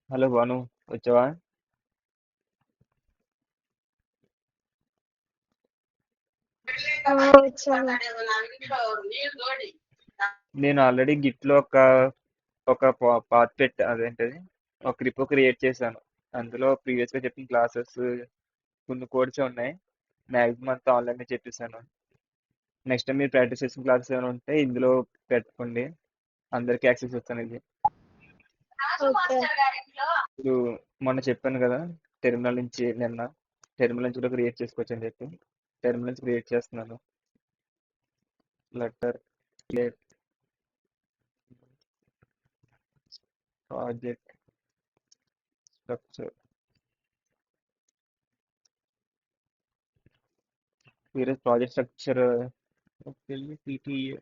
Hello Bhanu, వచ్చావా? ఆ, వచ్చాను. నేను ఆల్రెడీ గిట్లో ఒక పాత్ పెట్ అదేంటది ఒక రిపో క్రియేట్ చేశాను. అందులో ప్రీవియస్గా చెప్పిన క్లాసెస్ కొన్ని కోడ్స్ ఉన్నాయి. మ్యాక్సిమం అంతా ఆన్లైన్లో చెప్పేశాను. నెక్స్ట్ టైం మీరు ప్రాక్టీస్ చేసిన క్లాసెస్ ఏమైనా ఉంటే ఇందులో పెట్టుకోండి. అందరికీ యాక్సెస్ ఇస్తాను ఇది. ఓకే. ఇప్పుడు మొన్న చెప్పాను కదా, టెర్మినల్ నుంచి కూడా క్రియేట్ చేసుకోవచ్చు అని చెప్పి టెర్మినల్ నుంచి క్రియేట్ చేస్తున్నాను. లెటర్ ప్రాజెక్ట్ స్ట్రక్చర్ వేరే project structure PTA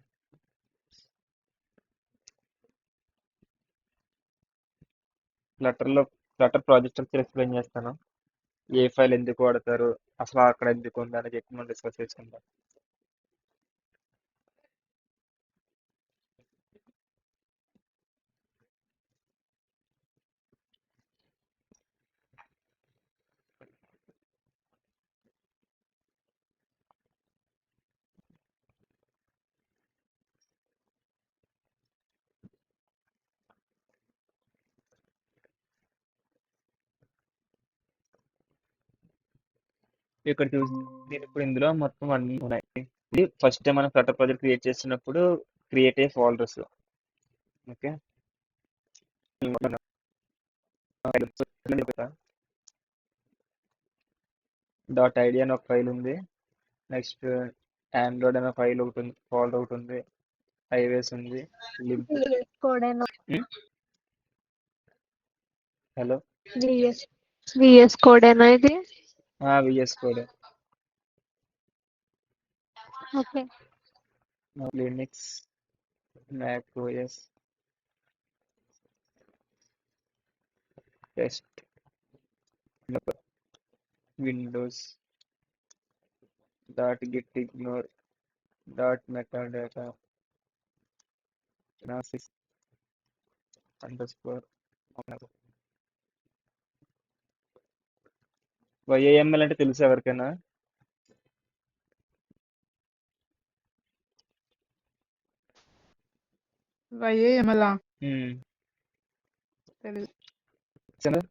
Flutter project structure explain చేస్తాను. ఏ ఫైల్ ఎందుకు వాడతారు, అసలు అక్కడ ఎందుకు ఉంది అని చెప్పి మనం డిస్కస్ చేసుకుందాం. ఇక్కడ చూసి నేను ఇప్పుడు ఇందులో మొత్తం అన్ని ఉన్నాయి. ఇది ఫస్ట్ టైం మనం ఫ్లటర్ ప్రాజెక్ట్ క్రియేట్ చేసినప్పుడు క్రియేట్ అయ్యే ఫోల్డర్స్. ఓకే, డాట్ ఐడి అని ఒక ఫైల్ ఉంది. నెక్స్ట్ ఆండ్రాయిడ్ అనే ఫైల్ ఒకటి ఉంది, ఫోల్డర్ ఒకటి ఉంది. ఐవేస్ ఉంది, లింక్. కోడేనా? హలో, విఎస్ కోడేనా ఇది? VS code, okay. Linux, Mac OS, test, Windows, dot git ignore, dot metadata, నాసిస్ అండర్ స్కోర్. వైఏఎంఎల్ అంటే తెలుసు ఎవరికైనా? వైఏఎంఎల్ ఉమ్, తెలుసు. సరే.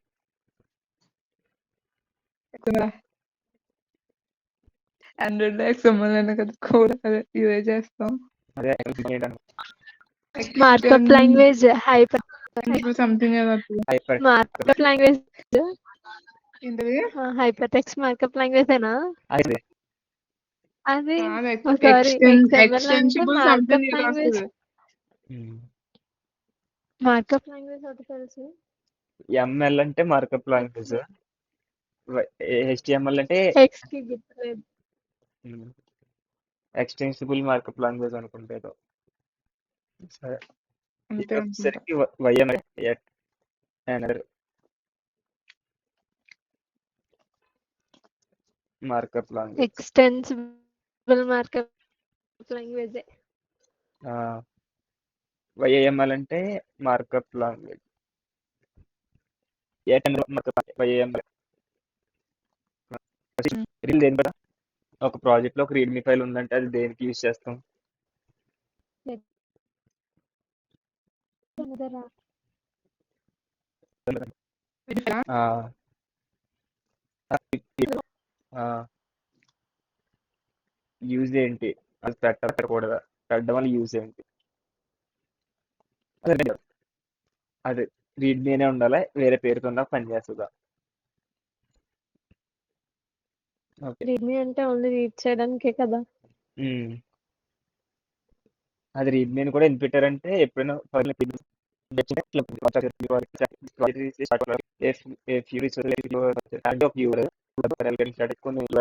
ఆండ్రాయిడ్ లో ఎక్స్ఎంఎల్ అనే కదా కూడా అదే ఇదే చేస్తాం. అదే చేయడానికి మార్కప్ లాంగ్వేజ్ హైపర్ సంథింగ్ ఏదో హైపర్ మార్కప్ లాంగ్వేజ్ ఏంటది? హైపర్ టెక్స్ట్ మార్కప్ లాంగ్వేజ్ ఏనా అదే అది? సారీ, XML అంటే ఎక్స్టెన్సిబుల్ సంథింగ్ మార్కప్ ఏదో లాంగ్వేజ్. వస్తుంది. మార్కప్ లాంగ్వేజ్ ఒకటి తెలుసు. ఎంఎల్ అంటే మార్కప్ లాంగ్వేజ్, హెచ్టిఎంఎల్ అంటే ఎక్స్ కి గుర్తులేదు. ఎక్స్టెన్సిబుల్ మార్కప్ లాంగ్వేజ్ అనుకుంటే ఏదో. సరే, అంతే ఇక్కడ అనుకుంటా. వచ్చేసరికి YML markup language. Extensible markup language. YAML అంటే మార్కప్ లాంగ్వేజ్. వైఏఎంఎల్ దేని కదా, ఒక ప్రాజెక్ట్ లో ఒక రీడ్మీ ఫైల్ ఉందంటే అది దేనికి యూజ్ చేస్తాం? యూజ్ ఏంటి, అది పెట్టకూడదా, పెట్టడం వల్ల యూజ్ ఏంటి? అది రీడ్మీ అనే ఉండాలి, వేరే పేరుతో ఉన్నా పని చేస్తుందా? ఓకే, రీడ్మీ అంటే ఓన్లీ రీడ్ చేయడానికే కదా. అది రీడ్మీ అని కూడా ఎందుకు పెట్టారంటే ఎప్పుడైనా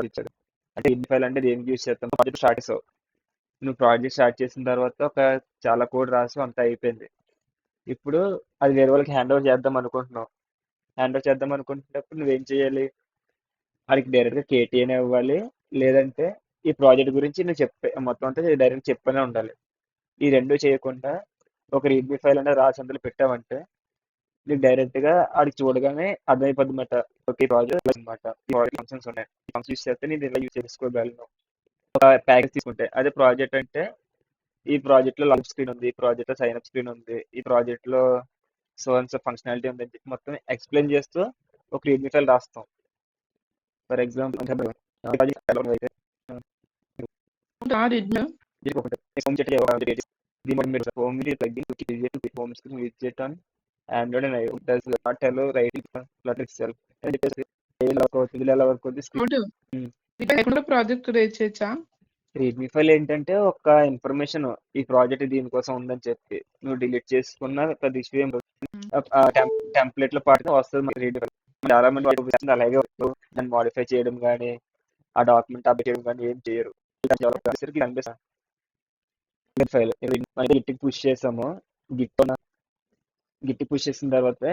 ఇచ్చాడు. అంటే రీడ్మీ ఫైల్ అంటే దేనికి యూజ్ చేస్తాం, ప్రాజెక్ట్ స్టార్ట్ చేసావు. నువ్వు ప్రాజెక్ట్ స్టార్ట్ చేసిన తర్వాత చాలా కోడ్ రాసి అంత అయిపోయింది. ఇప్పుడు అది వేరే వాళ్ళకి హ్యాండ్ ఓవర్ చేద్దాం అనుకుంటున్నావు. హ్యాండ్ ఓవర్ చేద్దాం అనుకుంటున్నప్పుడు నువ్వేం చేయాలి? వాడికి డైరెక్ట్గా కేటీ అనే ఇవ్వాలి, లేదంటే ఈ ప్రాజెక్ట్ గురించి నువ్వు మొత్తం అంతా డైరెక్ట్ చెప్పనే ఉండాలి. ఈ రెండు చేయకుండా ఒక రీడ్మీ ఫైల్ అనేది రాసి అందులో పెట్టావంటే నీకు డైరెక్ట్ గా ఆడికి చూడగానే అర్థమైపోద్ది అనమాట. ఓకే, ప్రాజెక్ట్ అనమాట, ఈ ప్రాజెక్ట్ ఫంక్షన్స్ ఉన్నాయి, ఈ ఫంక్షన్స్ యూస్ చేస్తే నేను ఇలా యూస్ చేసుకోగలను. ఒక ప్యాకేజ్ తీసుకుంటే అదే ప్రాజెక్ట్ అంటే ఈ ప్రాజెక్ట్ లో లాంచ్ స్క్రీన్ ఉంది, ఈ ప్రాజెక్ట్ లో సైన్ అప్ స్క్రీన్ ఉంది, ఈ ప్రాజెక్ట్ లో సో అండ్ సో ఫంక్షనాలిటీ ఉంది అని చెప్పి మొత్తం ఎక్స్ప్లెయిన్ చేస్తూ ఒక రీడ్మీ ఫైల్ రాస్తాం. ఫర్ ఎగ్జాంపుల్ అయితే home plugin to create a home screen widget on Android and iOS does not allow writing Flutter itself. And it is ఎలా వర్క్ అవుతుంది స్క్రీన్. అవును ఇక్కడ లేకుండా ప్రాజెక్ట్ క్రియేట్ చేయొచ్చా? రీడ్మీ ఫైల్ ఏంటంటే ఒక ఇన్ఫర్మేషన్ ఈ ప్రాజెక్ట్ దీనికోసం ఉందని చెప్పి నువ్వు డిలీట్ చేసుకున్న పెద్ద ఇష్యూ ఏం టెంప్లెట్ లో పాటు వస్తుంది రీడ్ ఫైల్. చాలా మంది వాటి అలాగే దాన్ని మాడిఫై చేయడం కానీ ఆ డాక్యుమెంట్ అప్డేట్ చేయడం కానీ ఏం చేయరు. కనిపిస్తాను ఫైల్ గిట్కి పుష్ చేసాము, గిట్ పుష్ చేసిన తర్వాత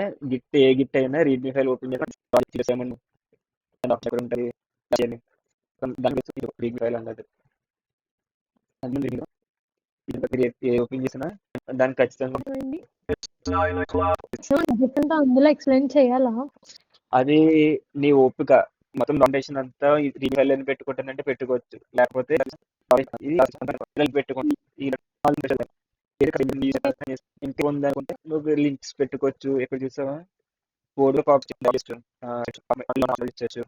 ఏ గిట్ అయినా రీడ్మీ ఫైల్ ఓపెన్ చేసామని ఉంటుంది రీడ్మీ ఫైల్ అన్నది. ఏ ఓపెన్ చేసినా దాన్ని ఖచ్చితంగా అందులో ఎక్స్ప్లెయిన్ చేయాలా? అది నీ ఓపిక. మొత్తం డొనేషన్ అంతా రీడ్మీ ఫైల్ అని పెట్టుకుంటానంటే పెట్టుకోవచ్చు, లేకపోతే పెట్టుకుంటా ఇంటి ఉందనుకుంటే నువ్వు లింక్స్ పెట్టుకోవచ్చు. ఎక్కడ చూసావా కోడ్ కాపీ చేయొచ్చు,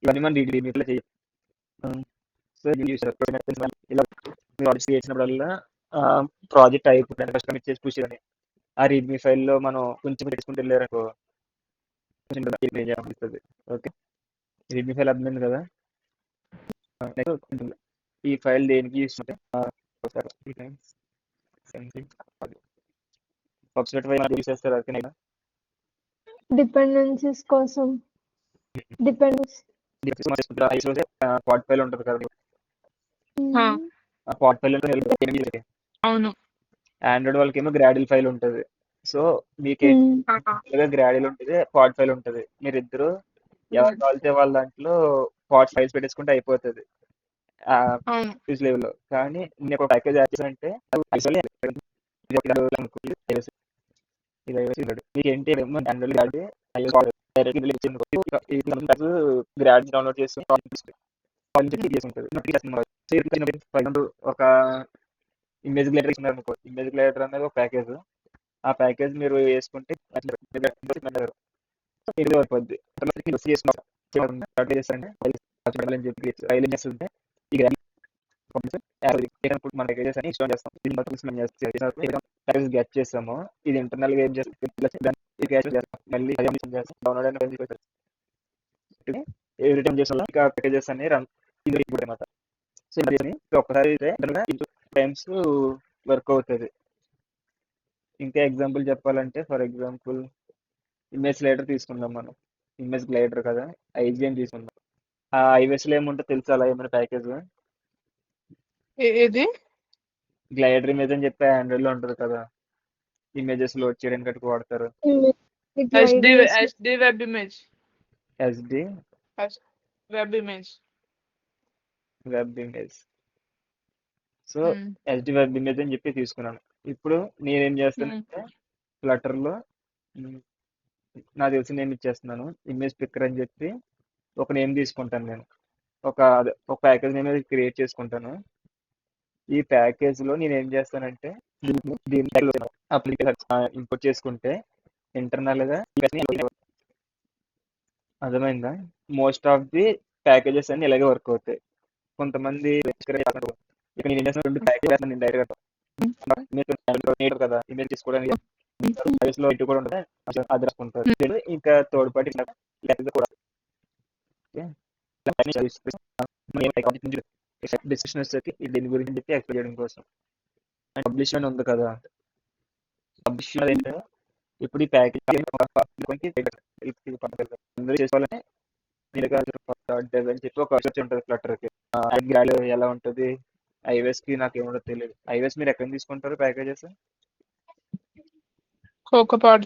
ఇవన్నీ మనం రీడ్మీ ఫైల్ చేయొచ్చు. సో ఇలా ప్రాజెక్ట్ చేసినప్పుడల్లా ప్రాజెక్ట్ అయిపోతుంది కస్టమర్ ఇచ్చేసి పుష్ అని ఆ రీడ్మీ ఫైల్లో మనం కొంచెం తెచ్చుకుంటూ వెళ్ళారనుకో అనిపిస్తుంది. ఓకే, రీడ్మీ ఫైల్ అర్థమైంది కదా. ఈ ఫైల్ దేనికి యూస్ చేస్తారు అదే డిపెండెన్సీస్ కోసం. డిపెండెన్స్ పాట్ ఫైల్ ఉంటుంది కదా, ఆ పాట్ ఫైల్ అవును ఆండ్రాయిడ్ వాళ్ళకేమో గ్రాడిల్ ఫైల్ ఉంటుంది. సో మీకు గ్రాడిల్ ఉంటుంది, పాట్ ఫైల్ ఉంటుంది. మీరిద్దరు ఎవరు కావాలితే వాళ్ళ దాంట్లో పాట్ ఫైల్స్ పెట్టేసుకుంటే అయిపోతుంది లెవెల్లో. కానీ నేను ఒక ప్యాకేజ్ యాడ్ చేశానంటే మీకు ఏంటి గ్రాడ్ డౌన్లోడ్ చేసి ఒక ఇమేజ్ గ్లైడర్ ఇస్తున్నారు అనుకో, ఇమేజ్ గ్లైడర్ అనేది ఒక ప్యాకేజ్. ఆ ప్యాకేజ్ మీరు వేసుకుంటే అయిపోద్ది. మన ప్యాకేజెస్ అని ఇన్స్టాల్ చేస్తాం, గెట్ చేస్తాము. ఇది ఇంటర్నల్ గా ఏం చేస్తాం, మళ్ళీ డౌన్లోడ్ అని ఏ రిటర్న్ చేసిన ప్యాకేజెస్ అన్ని రన్ అనమాట. సో ఒక్కసారి టైమ్స్ వర్క్ అవుతుంది. ఇంకా ఎగ్జాంపుల్ చెప్పాలంటే ఫర్ ఎగ్జాంపుల్ ఇమేజ్ గ్లైడర్ తీసుకుందాం. మనం ఇమేజ్ గ్లైడర్ కదా, ఐజిఎం తీసుకుందాం. ఆ ఐవేస్ లో ఏముంటుందో తెలుసా అలా ఏమైనా ప్యాకేజ్? ఏది గ్లైడర్ ఇమేజ్ అని చెప్పి ఆండ్రాయిడ్ లో ఉంటుంది కదా, ఇమేజెస్ లోడ్ చేయడానికి అటు వాడతారు. SD web image, SD web image. So SD web image అని చెప్పి తీసుకున్నాను. ఇప్పుడు నేనేం చేస్తానంటే ఫ్లటర్ లో నాకు తెలిసి నేమ్ ఇచ్చేస్తున్నాను, ఇమేజ్ పిక్కర్ అని చెప్పి ఒక నేమ్ తీసుకుంటాను. నేను ఒక ప్యాకేజ్ నేమ్ క్రియేట్ చేసుకుంటాను. ఈ ప్యాకేజ్ లో నేను ఏం చేస్తానంటే అప్లికేషన్ ఇంపోర్ట్ చేసుకుంటే ఇంటర్నల్ గా అర్థమైందా? మోస్ట్ ఆఫ్ ది ప్యాకేజెస్ అన్ని ఇలాగే వర్క్ అవుతాయి. కొంతమంది ఇక్కడ నేను రెండు ప్యాకేజ్ డైరెక్ట్ కదా ఇమేజ్ తీసుకోవడానికి లో ఇటు కూడా ఉంటుంది, అది రాసుకుంటారు. ఇంకా థర్డ్ పార్టీ కూడా డిస్కషన్ వచ్చేసి దీని గురించి చెప్పి ఎక్స్ప్లెయిన్ చేయడం కోసం పబ్లిష్ అని ఉంది కదా. పబ్లిష్ ఏంటంటే ఇప్పుడు ఈ ప్యాకేజ్ అందరూ చేసుకోవాలంటే చెప్పి ఒక రీసెర్చ్ ఉంటుంది ఫ్లటర్ కి. ఎలా ఉంటుంది ఐవేస్ కి నాకు ఏముండదు తెలియదు. ఐవేస్ మీరు ఎక్కడ తీసుకుంటారు ప్యాకేజెస్? కోకోపాడ్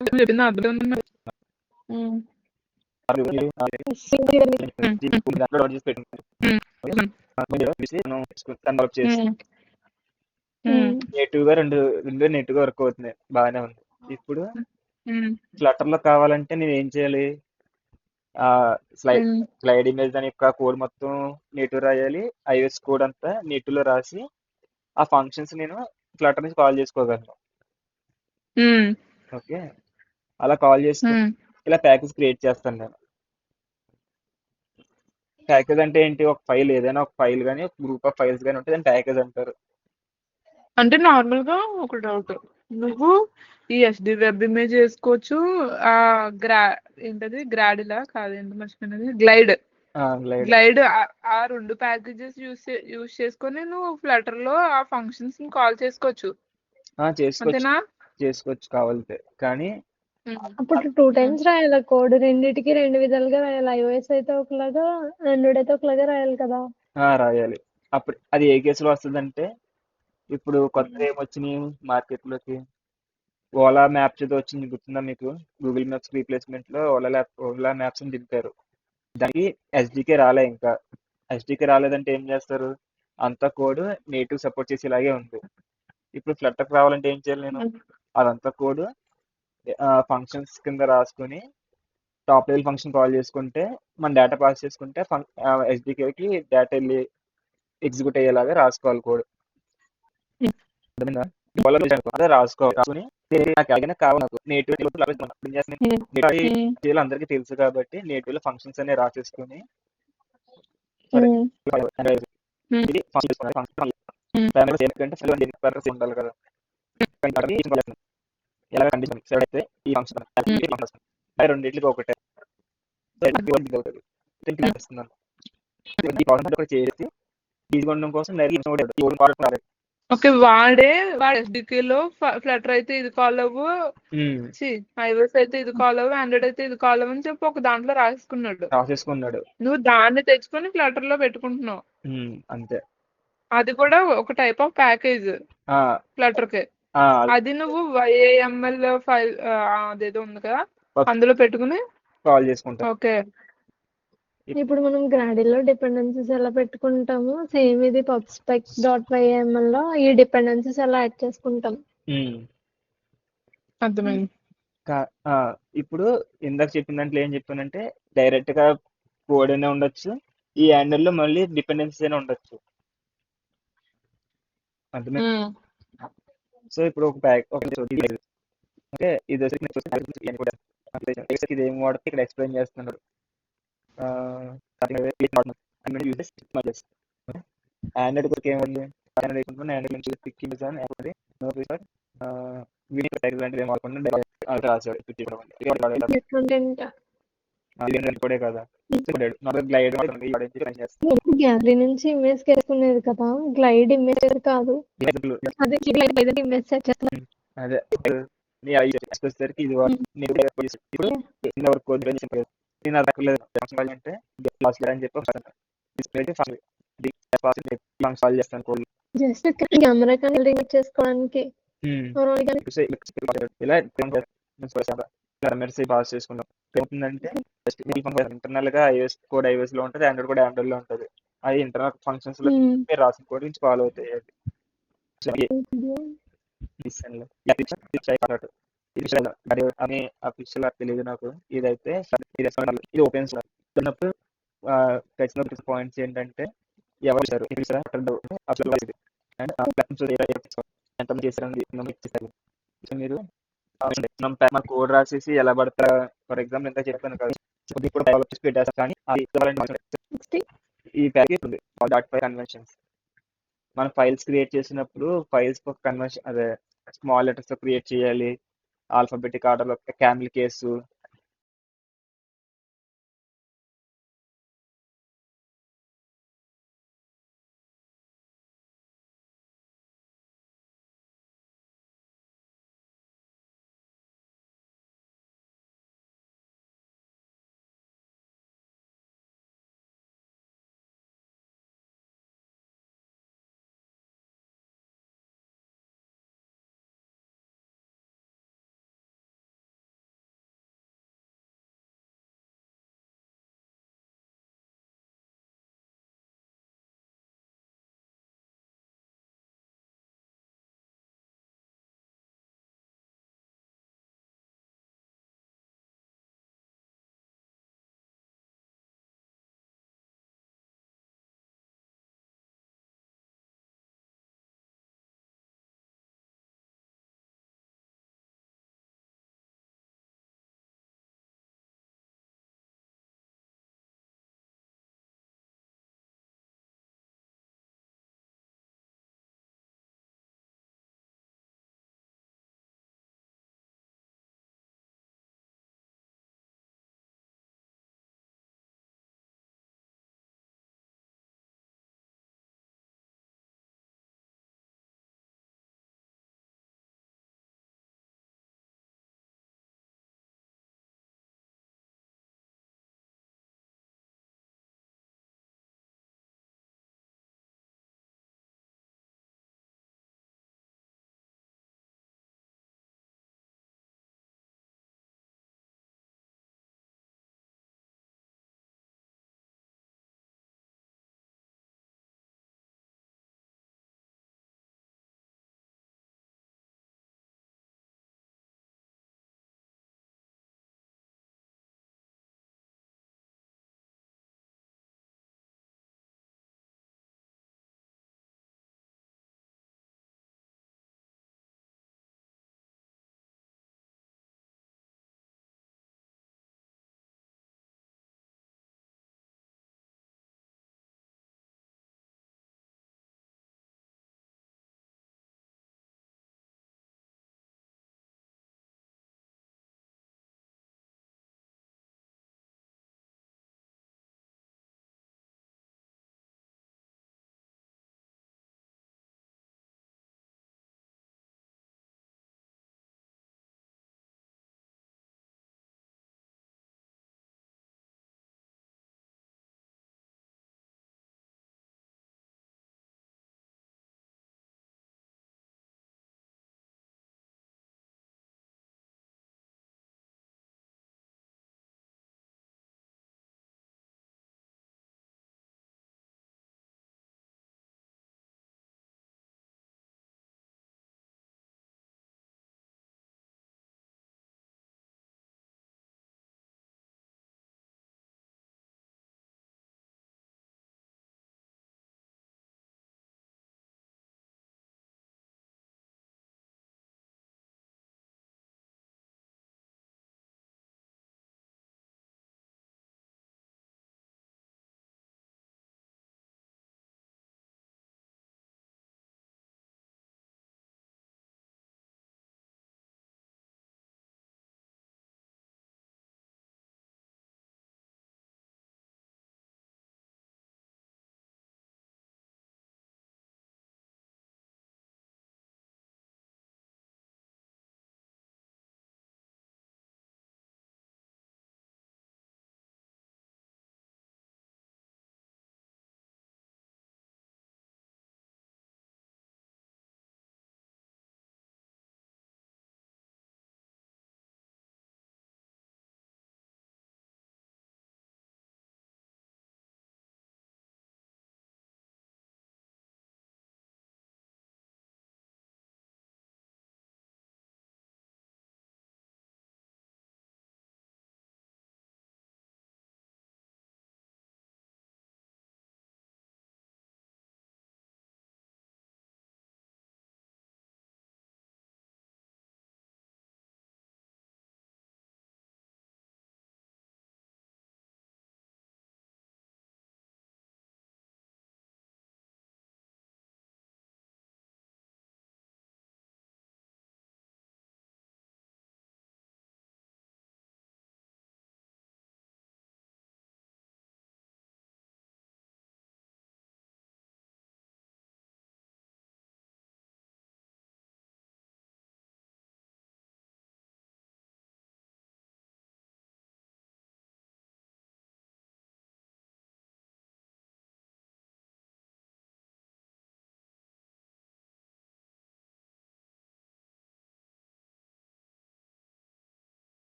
చెప్పింది అర్థం ఉమ్, నేటివ్గా రెండు నేటివ్గా వర్క్ అవుతున్నాయి, బాగానే ఉంది. ఇప్పుడు ఉమ్, ఫ్లటర్లో కావాలంటే నేను ఏం చేయాలి? ఆ ఉమ్, స్లైడ్ ఇమేజ్ దాని యొక్క కోడ్ మొత్తం నేటివ్ రాయాలి, ఐఓఎస్ కోడ్ అంతా నేటివ్లో రాసి ఆ ఫంక్షన్స్ నేను ఫ్లటర్ నుంచి కాల్ చేసుకోగలను. ఉమ్, ఓకే, అలా కాల్ చేసుకుని ఉమ్. ఇలా ప్యాకేజ్ క్రియేట్ చేస్తాను నేను. ప్యాకేజ్ అంటే ఏంటి? ఒక ఫైల్, ఏదైనా ఒక ఫైల్ కానీ ఒక గ్రూప్ ఆఫ్ ఫైల్స్ కానీ ఉంటే దాన్ని ప్యాకేజ్ అంటారు. అంటే నార్మల్ గా ఒక డౌట్, నువ్వు ఈ ఎస్డి వెబ్ ఇమేజ్ చేసుకోవచ్చు, ఆ గ్రా ఏంటది గ్రాడిలా కాదేంటి మర్చిపోయినది, గ్లైడ్ గ్లైడ్ గ్లైడ్ ఆ రెండు ప్యాకేజెస్ యూస్ చేసుకొని నువ్వు ఫ్లటర్ లో ఆ ఫంక్షన్స్ ని కాల్ చేసుకోవచ్చు, చేసుకోవచ్చు, అంతేనా? చేసుకోవచ్చు కావాలితే. కానీ అప్పుడు 2 టైమ్స్ రాయాలి కోడ్, రెండిటికి రెండు విధాలుగా రాయాలి. ఐఓఎస్ అయితే ఒకలాగా, ఆండ్రాయిడ్ అయితే ఒకలాగా రాయాలి కదా. రాయాలి. అప్పుడు అది ఏ కేసులో వస్తుందంటే, ఇప్పుడు కొత్తగా ఏమొచ్చినాయి మార్కెట్లోకి, ఓలా మ్యాప్స్ ఏదో వచ్చింది, గుర్తుందా మీకు? గూగుల్ మ్యాప్స్ రీప్లేస్మెంట్ లో ఓలా మ్యాప్స్ అని దింపారు. దానికి ఎస్డికే రాలే ఇంకా. ఎస్డికే రాలేదంటే ఏం చేస్తారు? అంతా కోడ్ నేటివ్ సపోర్ట్ చేసేలాగే ఉంది. ఇప్పుడు ఫ్లటర్కి రావాలంటే ఏం చేయాలి నేను? అదంతా కోడ్ ఫంక్షన్స్ కింద రాసుకొని టాప్ లెవెల్ ఫంక్షన్ కాల్ చేసుకుంటే, మన డేటా పాస్ చేసుకుంటే ఎస్డికేకి డేటా వెళ్ళి ఎగ్జిక్యూట్ అయ్యేలాగా రాసుకోవాలి కోడ్. అదే రాసుకోవాలి. రాసుకుని నాకు ఎలాగైనా కావాలి, నాకు నేటివ్ అందరికీ తెలుసు కాబట్టి నేటివ్ లో ఫంక్షన్స్ అనే రాసేసుకుని ఇది function ఉండాలి కదా. ఎలా కండిషన్ సెట్ అయితే ఈ ఫంక్షన్ రెండింటికి ఒకటే చేసి తీసుకోవడం కోసం ఓకే, వాడు ఎస్డికే లో ఫ్లటర్ అయితే ఇది కాల్ అవ్వు, ఐఓఎస్ అయితే ఇది కాల్ అవ్వు, ఆండ్రాయిడ్ అయితే ఇది కాల్ అవ్వు అని చెప్పి ఒక దాంట్లో రాసేసుకున్నాడు. నువ్వు దాన్ని తెచ్చుకొని ఫ్లటర్ లో పెట్టుకుంటున్నావు. అంతే. అది కూడా ఒక టైప్ ఆఫ్ ప్యాకేజ్ ఫ్లటర్ కి. అది అది నువ్వు YAML ఫైల్ అదేదో ఉంది కదా, అందులో పెట్టుకుని కాల్ చేసుకుంటా. ఓకే. ఇప్పుడు మనం గ్రాడిల్ లో డిపెండెన్సీస్ ఎలా పెట్టుకుంటాము, సేమ్ ఇది pubspec.yml లో ఈ డిపెండెన్సీస్ ఎలా యాడ్ చేసుకుంటాం. అర్థమైంది. ఇప్పుడు ఇందాక చెప్పిన దాంట్లో ఏం చెప్పానంటే, డైరెక్ట్ గా కోడ్ అయినా ఉండొచ్చు, ఈ హ్యాండిల్ లో మళ్ళీ డిపెండెన్సీస్ అయినా ఉండొచ్చు. అర్థమైంది. సో ఇప్పుడు ఒక ప్యాక్ ఓకే, ఇది ఇది ఏం వాడితే ఇక్కడ ఎక్స్ప్లెయిన్ చేస్తున్నాడు. ఆండ్రాయిడ్ కొరకు ఏమండి, కూడా కదా. గ్యాలరీ నుంచి ఇమేజ్ చేసుకునేది కదా, గ్లైడ్ ఇమేజ్ కాదు. అదే ఇమేజ్ సెట్ చేస్తున్నా. అదే వచ్చేసరికి ఇది అంటే అని చెప్పి సాల్వ్ చేస్తాను కోడ్. జస్ట్ కెమెరా కనెక్ట్ చేసుకోవడానికి ఇలా పాస్ చేసుకుంటాం. ఏమవుతుందంటే ఇంటర్నల్ గా ఐఓఎస్ కోడ్ ఐఓఎస్ లో ఉంటుంది, ఆండ్రాయిడ్ కూడా ఆండ్రాయిడ్ లో ఉంటుంది. అది ఇంటర్నల్ ఫంక్షన్స్ లో మీరు రాసిన కోడ్ నుంచి ఫాలో అవుతాయి. అని అఫీషియల్ తెలియదు నాకు. ఇదైతే ఇది ఓపెన్ ఉన్నప్పుడు ఖచ్చితంగా పాయింట్స్ ఏంటంటే, ఎవరు మీరు మన కోడ్ రాసేసి ఎలా పడతా, ఫర్ ఎగ్జాంపుల్ ఎంత చెప్పాను కదా, ఇప్పుడు పెట్టేస్తాను. కానీ ఈ ప్యాకేజ్ ఉంది కన్వెన్షన్స్. మనం ఫైల్స్ క్రియేట్ చేసినప్పుడు ఫైల్స్ కన్వెన్షన్, అదే స్మాల్ లెటర్స్ తో క్రియేట్ చేయాలి, ఆల్ఫాబెటిక్ ఆర్డర్ లో, క్యామిల్ కేసు,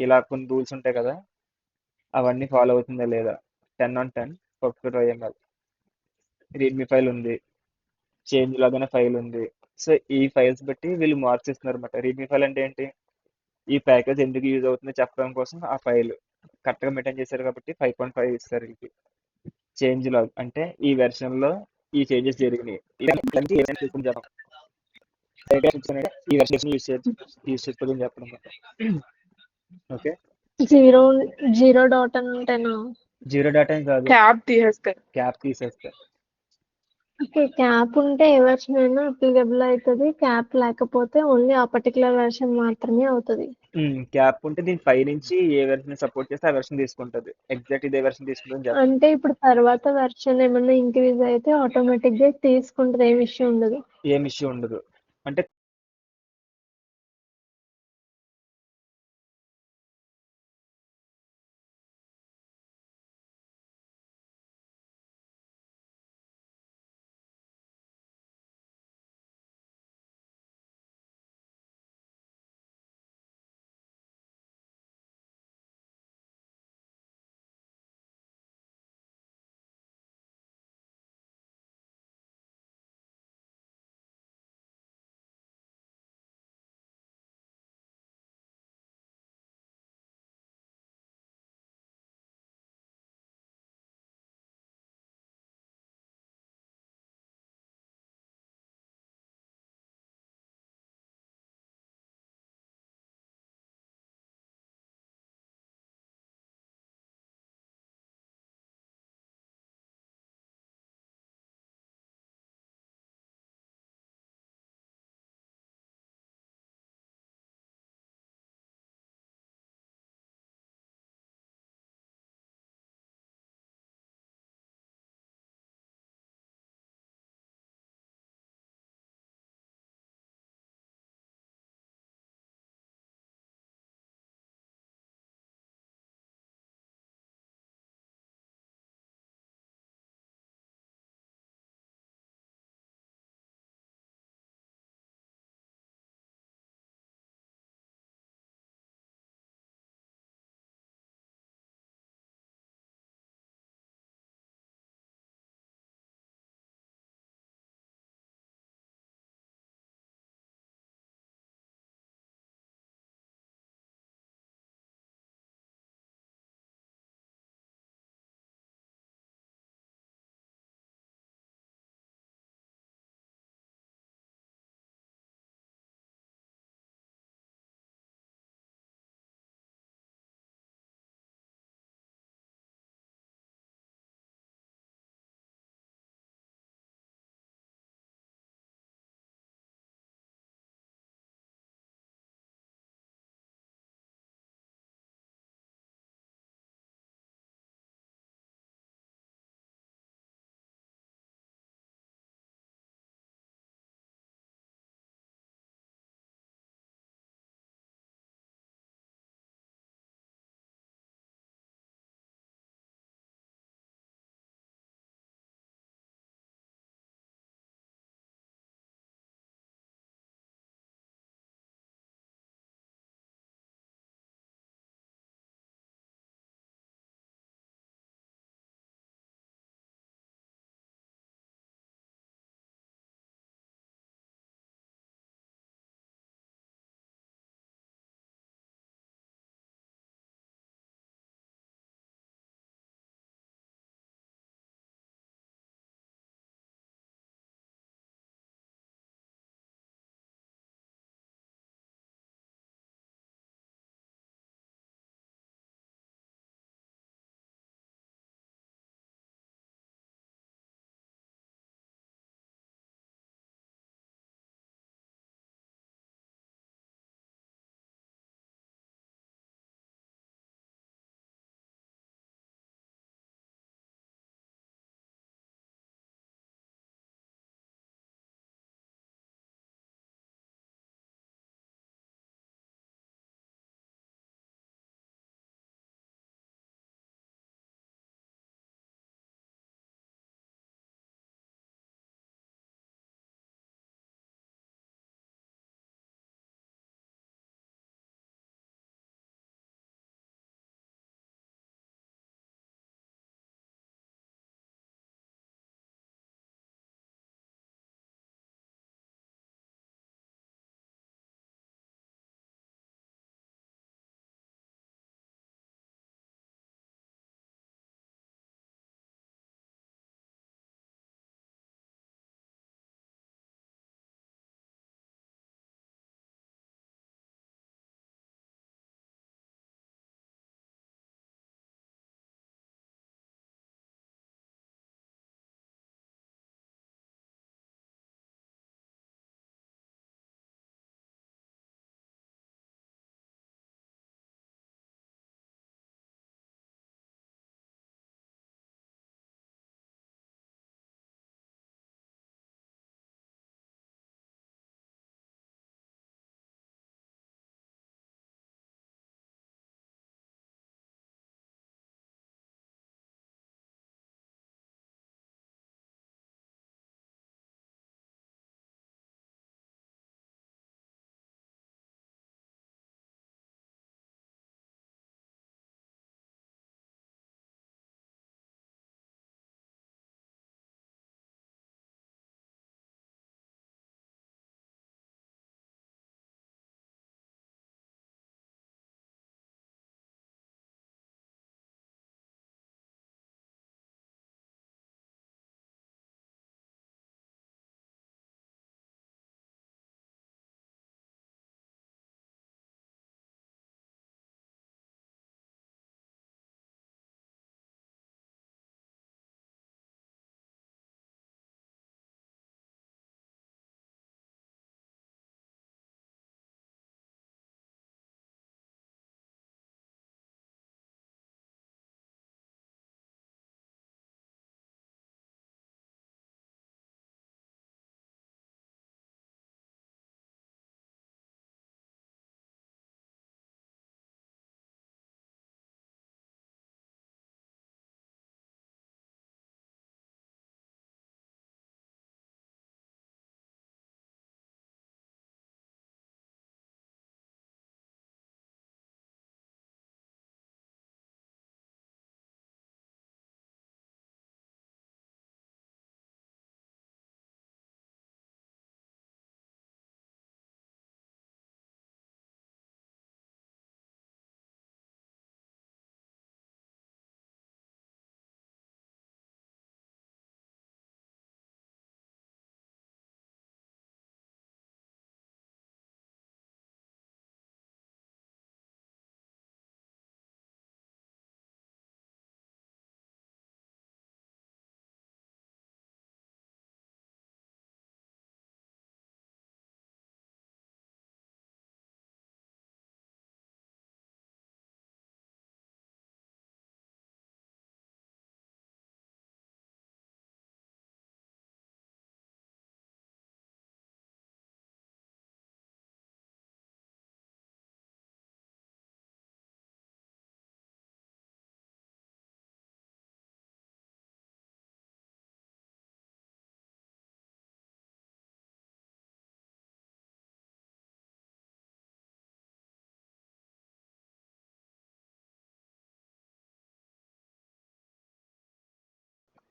ఇలా కొన్ని రూల్స్ ఉంటాయి కదా, అవన్నీ ఫాలో అవుతుందా లేదా. 10/10 పర్ఫెక్ట్ ఎంఎల్ రీడ్మీ ఫైల్ ఉంది, చేంజ్ లాగానే ఫైల్ ఉంది. సో ఈ ఫైల్స్ బట్టి వీళ్ళు మార్క్స్ ఇస్తున్నారు అనమాట. రీడ్మీ ఫైల్ అంటే ఏంటి, ఈ ప్యాకేజ్ ఎందుకు యూజ్ అవుతుందో చెప్పడం కోసం ఆ ఫైల్ కరెక్ట్గా మెయింటైన్ చేశారు కాబట్టి 5.5 ఇస్తారు వీళ్ళకి. చేంజ్ లాగ్ అంటే ఈ వెర్షన్ లో ఈ చేంజెస్ జరిగినాయి, ఇలాంటి ఏమైనా తీసుకుని చెప్పడం. ఈ వెర్షన్ యూజ్ చేసుకోదని చెప్పడం అనమాట. ఓకే, జీరో జీరో డాట్ అంటేనా? జీరో డేటా ఏం కాదు, క్యాప్ తీసేస్తారు. క్యాప్ తీసేస్తే. ఓకే, క్యాప్ ఉంటే ఏ వెర్షన్ అయినా అప్లికబుల్ అవుతుంది, క్యాప్ లేకపోతే ఓన్లీ ఆ పర్టికులర్ వెర్షన్ మాత్రమే అవుతుంది. క్యాప్ ఉంటే దీని పై నుంచి ఏ వెర్షన్ సపోర్ట్ చేస్తే ఆ వెర్షన్ తీసుకుంటది, ఎగ్జాక్ట్ ఇదే వెర్షన్ తీసుకుంటుంది చెప్పండి. అంటే ఇప్పుడు తర్వాత వెర్షన్ ఏమన్నా ఇంక్రీజ్ అయితే ఆటోమేటిక్ గా తీసుకుంటుంది, ఏం ఇష్యూ ఉండదు. ఏం ఇష్యూ ఉండదు. అంటే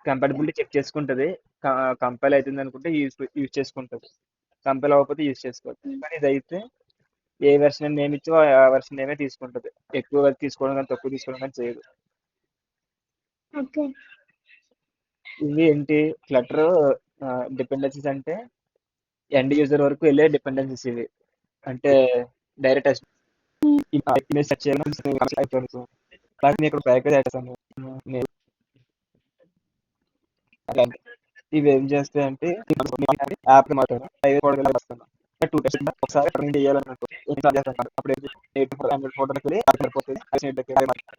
కంపాటబిలిటీ చెక్ చేసుకుంటది. కంపైల్ అవుతుంది అనుకుంటే యూజ్ చేసుకుంటది. కంపైల్ అవ్వకపోతే యూజ్ చేసుకోదు. కానీ ఇదైతే ఏ వెర్షన్ నేమ్ ఇచ్చో ఆ వెర్షన్ నేమే తీసుకుంటది. ఎక్కువ తీసుకోవడం కానీ తక్కువ తీసుకోవడం కానీ చేయదు. ఓకే. ఇవి ఏంటి ఫ్లటర్ డిపెండెన్సీస్ అంటే ఎండ్ యూజర్ వరకు వెళ్ళే డిపెండెన్సీస్ ఇవి. అంటే డైరెక్ట్ ఇమేజ్ సెర్చ్ చేయాలని అయిపోతుంది. అలాగే నేను ఇక్కడ ప్యాకేజ్ యాడ్ చేస్తాను. ఇవి ఏం చేస్తాయంటే యాప్ మాట్లాడు టూ టైమ్స్ ఒకసారి ప్రింట్ చేయాలని అప్పుడు హండ్రెడ్ ఫోటోలకి వెళ్ళి సరిపోతుంది.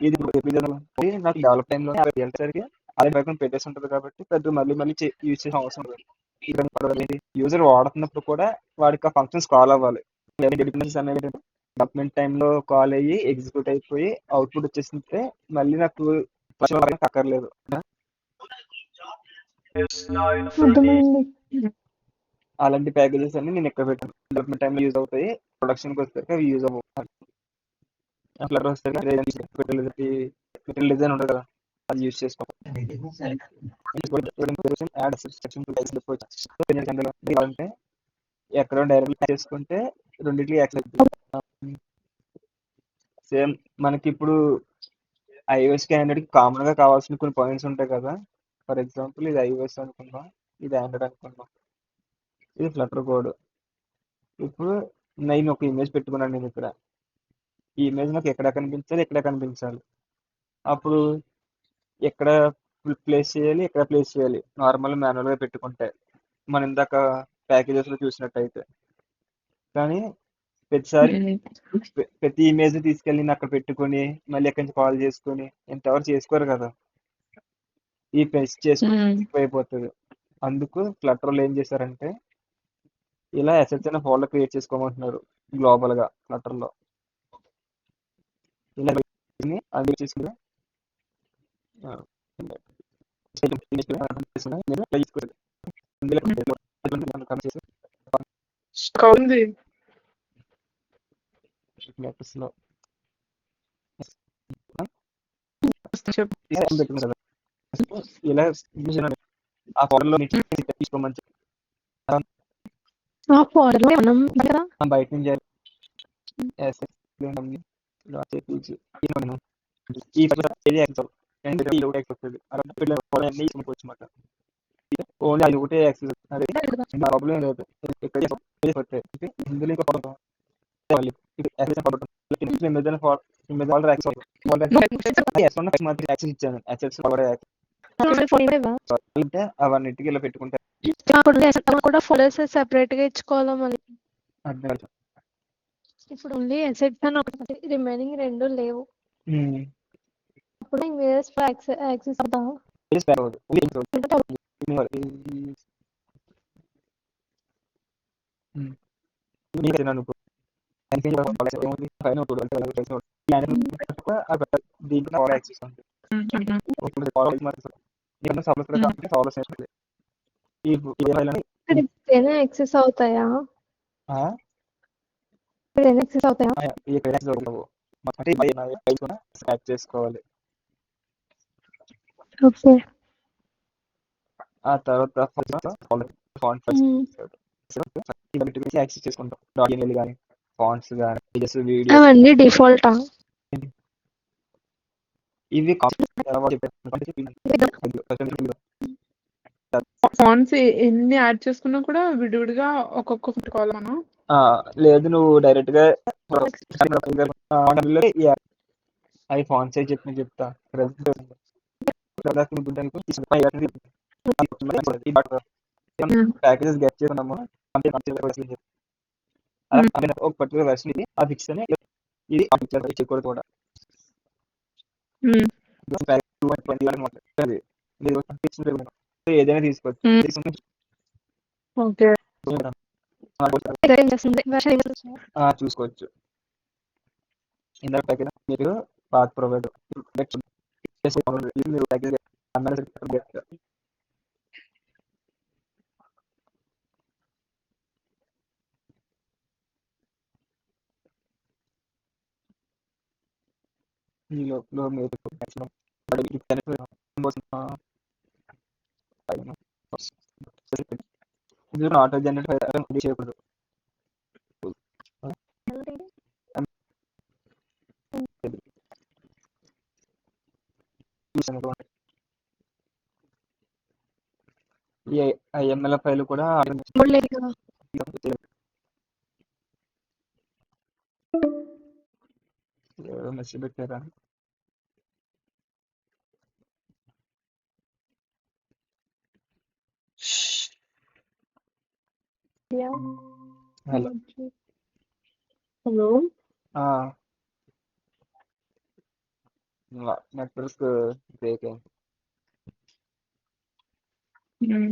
ఇది నాకు డెవలప్ టైంలో వెళ్ళేసరికి అదే పక్కన పెట్టేసి ఉంటుంది కాబట్టి పెద్ద మళ్ళీ మళ్ళీ యూజ్ చేసే అవసరం లేదు. యూజర్ వాడుతున్నప్పుడు కూడా వాడికి ఆ ఫంక్షన్స్ కాల్ అవ్వాలి. డిపెండెన్సీస్ అనేవి డెవలప్మెంట్ టైంలో కాల్ అయ్యి ఎగ్జిక్యూట్ అయిపోయి అవుట్పుట్ వచ్చేసింటే మళ్ళీ నాకు అక్కర్లేదు. అర్థమైంది. అలాంటి ప్యాకేజెస్ అన్ని నేను ఎక్కడ పెట్టాను. డెవలప్మెంట్ టైంలో యూజ్ అవుతాయి, ప్రొడక్షన్కి వచ్చేసరికి అవి యూజ్ అవ్వవు. ఫ్లటర్ వస్తే డిజైన్ ఉంటుంది కదా, అది యూజ్ చేసుకోవాలి. అంటే ఎక్కడో డైరెక్ట్ చేసుకుంటే రెండింటికి యాక్సెస్ సేమ్. మనకి ఇప్పుడు ఐఓఎస్ కి ఆండ్రాయిడ్ కామన్ గా కావాల్సిన కొన్ని పాయింట్స్ ఉంటాయి కదా. ఫర్ ఎగ్జాంపుల్ ఇది ఐఓఎస్ అనుకుందాం, ఇది ఆండ్రాయిడ్ అనుకుందాం, ఇది ఫ్లటర్ కోడ్. ఇప్పుడు నేను ఒక ఇమేజ్ పెట్టుకున్నాను. నేను ఇక్కడ ఈ ఇమేజ్ నాకు ఎక్కడ కనిపించాలి, ఎక్కడ కనిపించాలి. అప్పుడు ఎక్కడ ప్లేస్ చేయాలి, ఎక్కడ ప్లేస్ చేయాలి నార్మల్ మాన్యువల్ గా పెట్టుకుంటే మనం ఇందాక ప్యాకేజెస్ లో చూసినట్టయితే. కానీ ప్రతిసారి ప్రతి ఇమేజ్ తీసుకెళ్ళి నేను అక్కడ పెట్టుకొని మళ్ళీ ఎక్కడి నుంచి కాల్ చేసుకొని ఎంతవరకు చేసుకోరు కదా. ఈ ప్రెస్ చేసుకుని అయిపోతుంది. అందుకు ఫ్లటర్ లో ఏం చేశారంటే ఇలా అసెట్స్ అనే ఫోల్డర్ క్రియేట్ చేసుకోమంటున్నారు గ్లోబల్ గా ఫ్లటర్ లో. ఇలా అందులో చేసుకుని ఉంది లో చెప్పు. పెట్టుకున్నారు కదా. ఇలా ఆ ఫోల్డర్ లో తీసుకోమని ఆ ఫోల్డర్ లో మనం కదా బయట నుంచి ఓన్లీ అది ఒకటే యాక్సెస్. అది ప్రాబ్లం లేదు. ఇందులో యాక్సెస్ ఇచ్చాను. యాక్సెస్ అంటే అవన్నిటికీ ఇలా పెట్టుకుంటే కూడా ఫోల్డర్స్ సెపరేట్ గా ఇచ్చుకోవాలా మళ్ళీ. అర్థం కాదు. ఇప్పుడు ఓన్లీ అసెట్స్ అని ఒకటి, రిమైనింగ్ రెండు లేవు. అప్పుడు ఇమేజెస్ యాక్సెస్ అవుతా దీంట్లో యాక్సెస్ ఉంది. యాక్సెస్ అవుతాయా? యాక్సెస్ అవుతాయా? చేసుకోవాలి. ఓకే. ఆ తర్వాత యాక్సెస్ చేసుకుంటాం. డాక్యుమెంట్ కానీ ఫాంట్స్ కానీ వీడియోస్ అవన్నీ డిఫాల్టా? ఇవి ఫాంట్స్ ఎన్ని యాడ్ చేసుకున్నా కూడా విడివిడిగా ఒక్కొక్క పెట్టుకోవాలి మనం. లేదు, నువ్వు డైరెక్ట్ గా అవి ఫాంట్ సైజ్ చెప్తా. ప్యాకేజెస్ గెట్ చేసుకున్నాము. ఒక పర్టికులర్ వెర్షన్ ఇది ఆ ఫిక్స్ అని ఇది చేయకూడదు కూడా. ఏదైనా తీసుకోవచ్చు. ఓకే. చూసుకోవచ్చు. ఇందాక ప్యాకేజ్ మీరు పాత్ ప్రొవైడర్ ఈ లోపల మీరు ఆటో జనరేట్ చేయకూడదు. ఈ ఐఎంఎల్ ఫైల్ కూడా మెసేజ్ పెట్టారా? హలో. హలో నెట్వర్క్ బ్రేక్ అయింది. ఉమ్.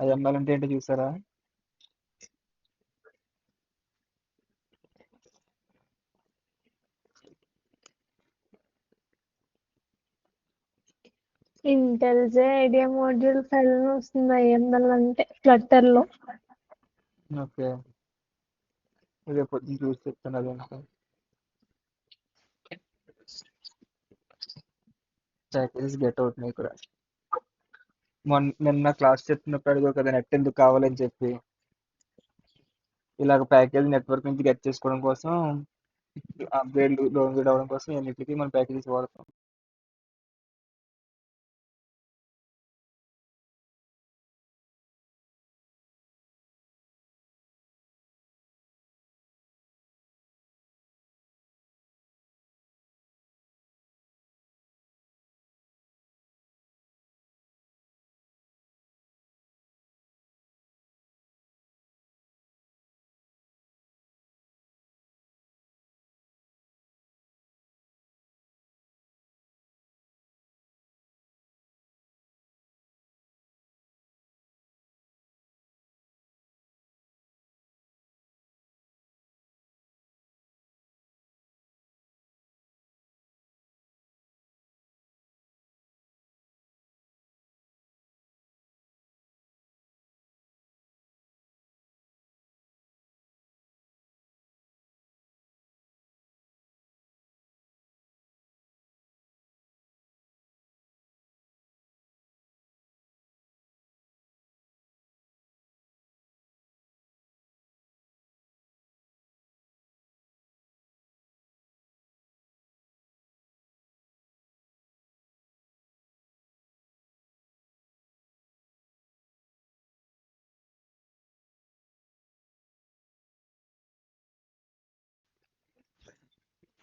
ఐఎంఎల్ అంటే ఏంటో చూసారా? ఇంటెల్జే ఐడియా మాడ్యూల్ ఫైల్ వస్తుంది ఐఎంఎల్ అంటే ఫ్లట్టర్ లో. ఓకే, రేపు పొద్దున్న చూసి చెప్తాను అదేంటో. ప్యాకేజెస్ గెట్ అవుతున్నాయి ఇక్కడ. నిన్న క్లాస్ చెప్తున్నప్పుడు అడిగావు కదా నెట్ ఎందుకు కావాలని చెప్పి. ఇలాగ ప్యాకేజ్ నెట్వర్క్ నుంచి గెట్ చేసుకోవడం కోసం, అప్గ్రేడ్ డౌన్గ్రేడ్ అవ్వడం కోసం అన్నిటికీ మనం ప్యాకేజెస్ వాడతాం.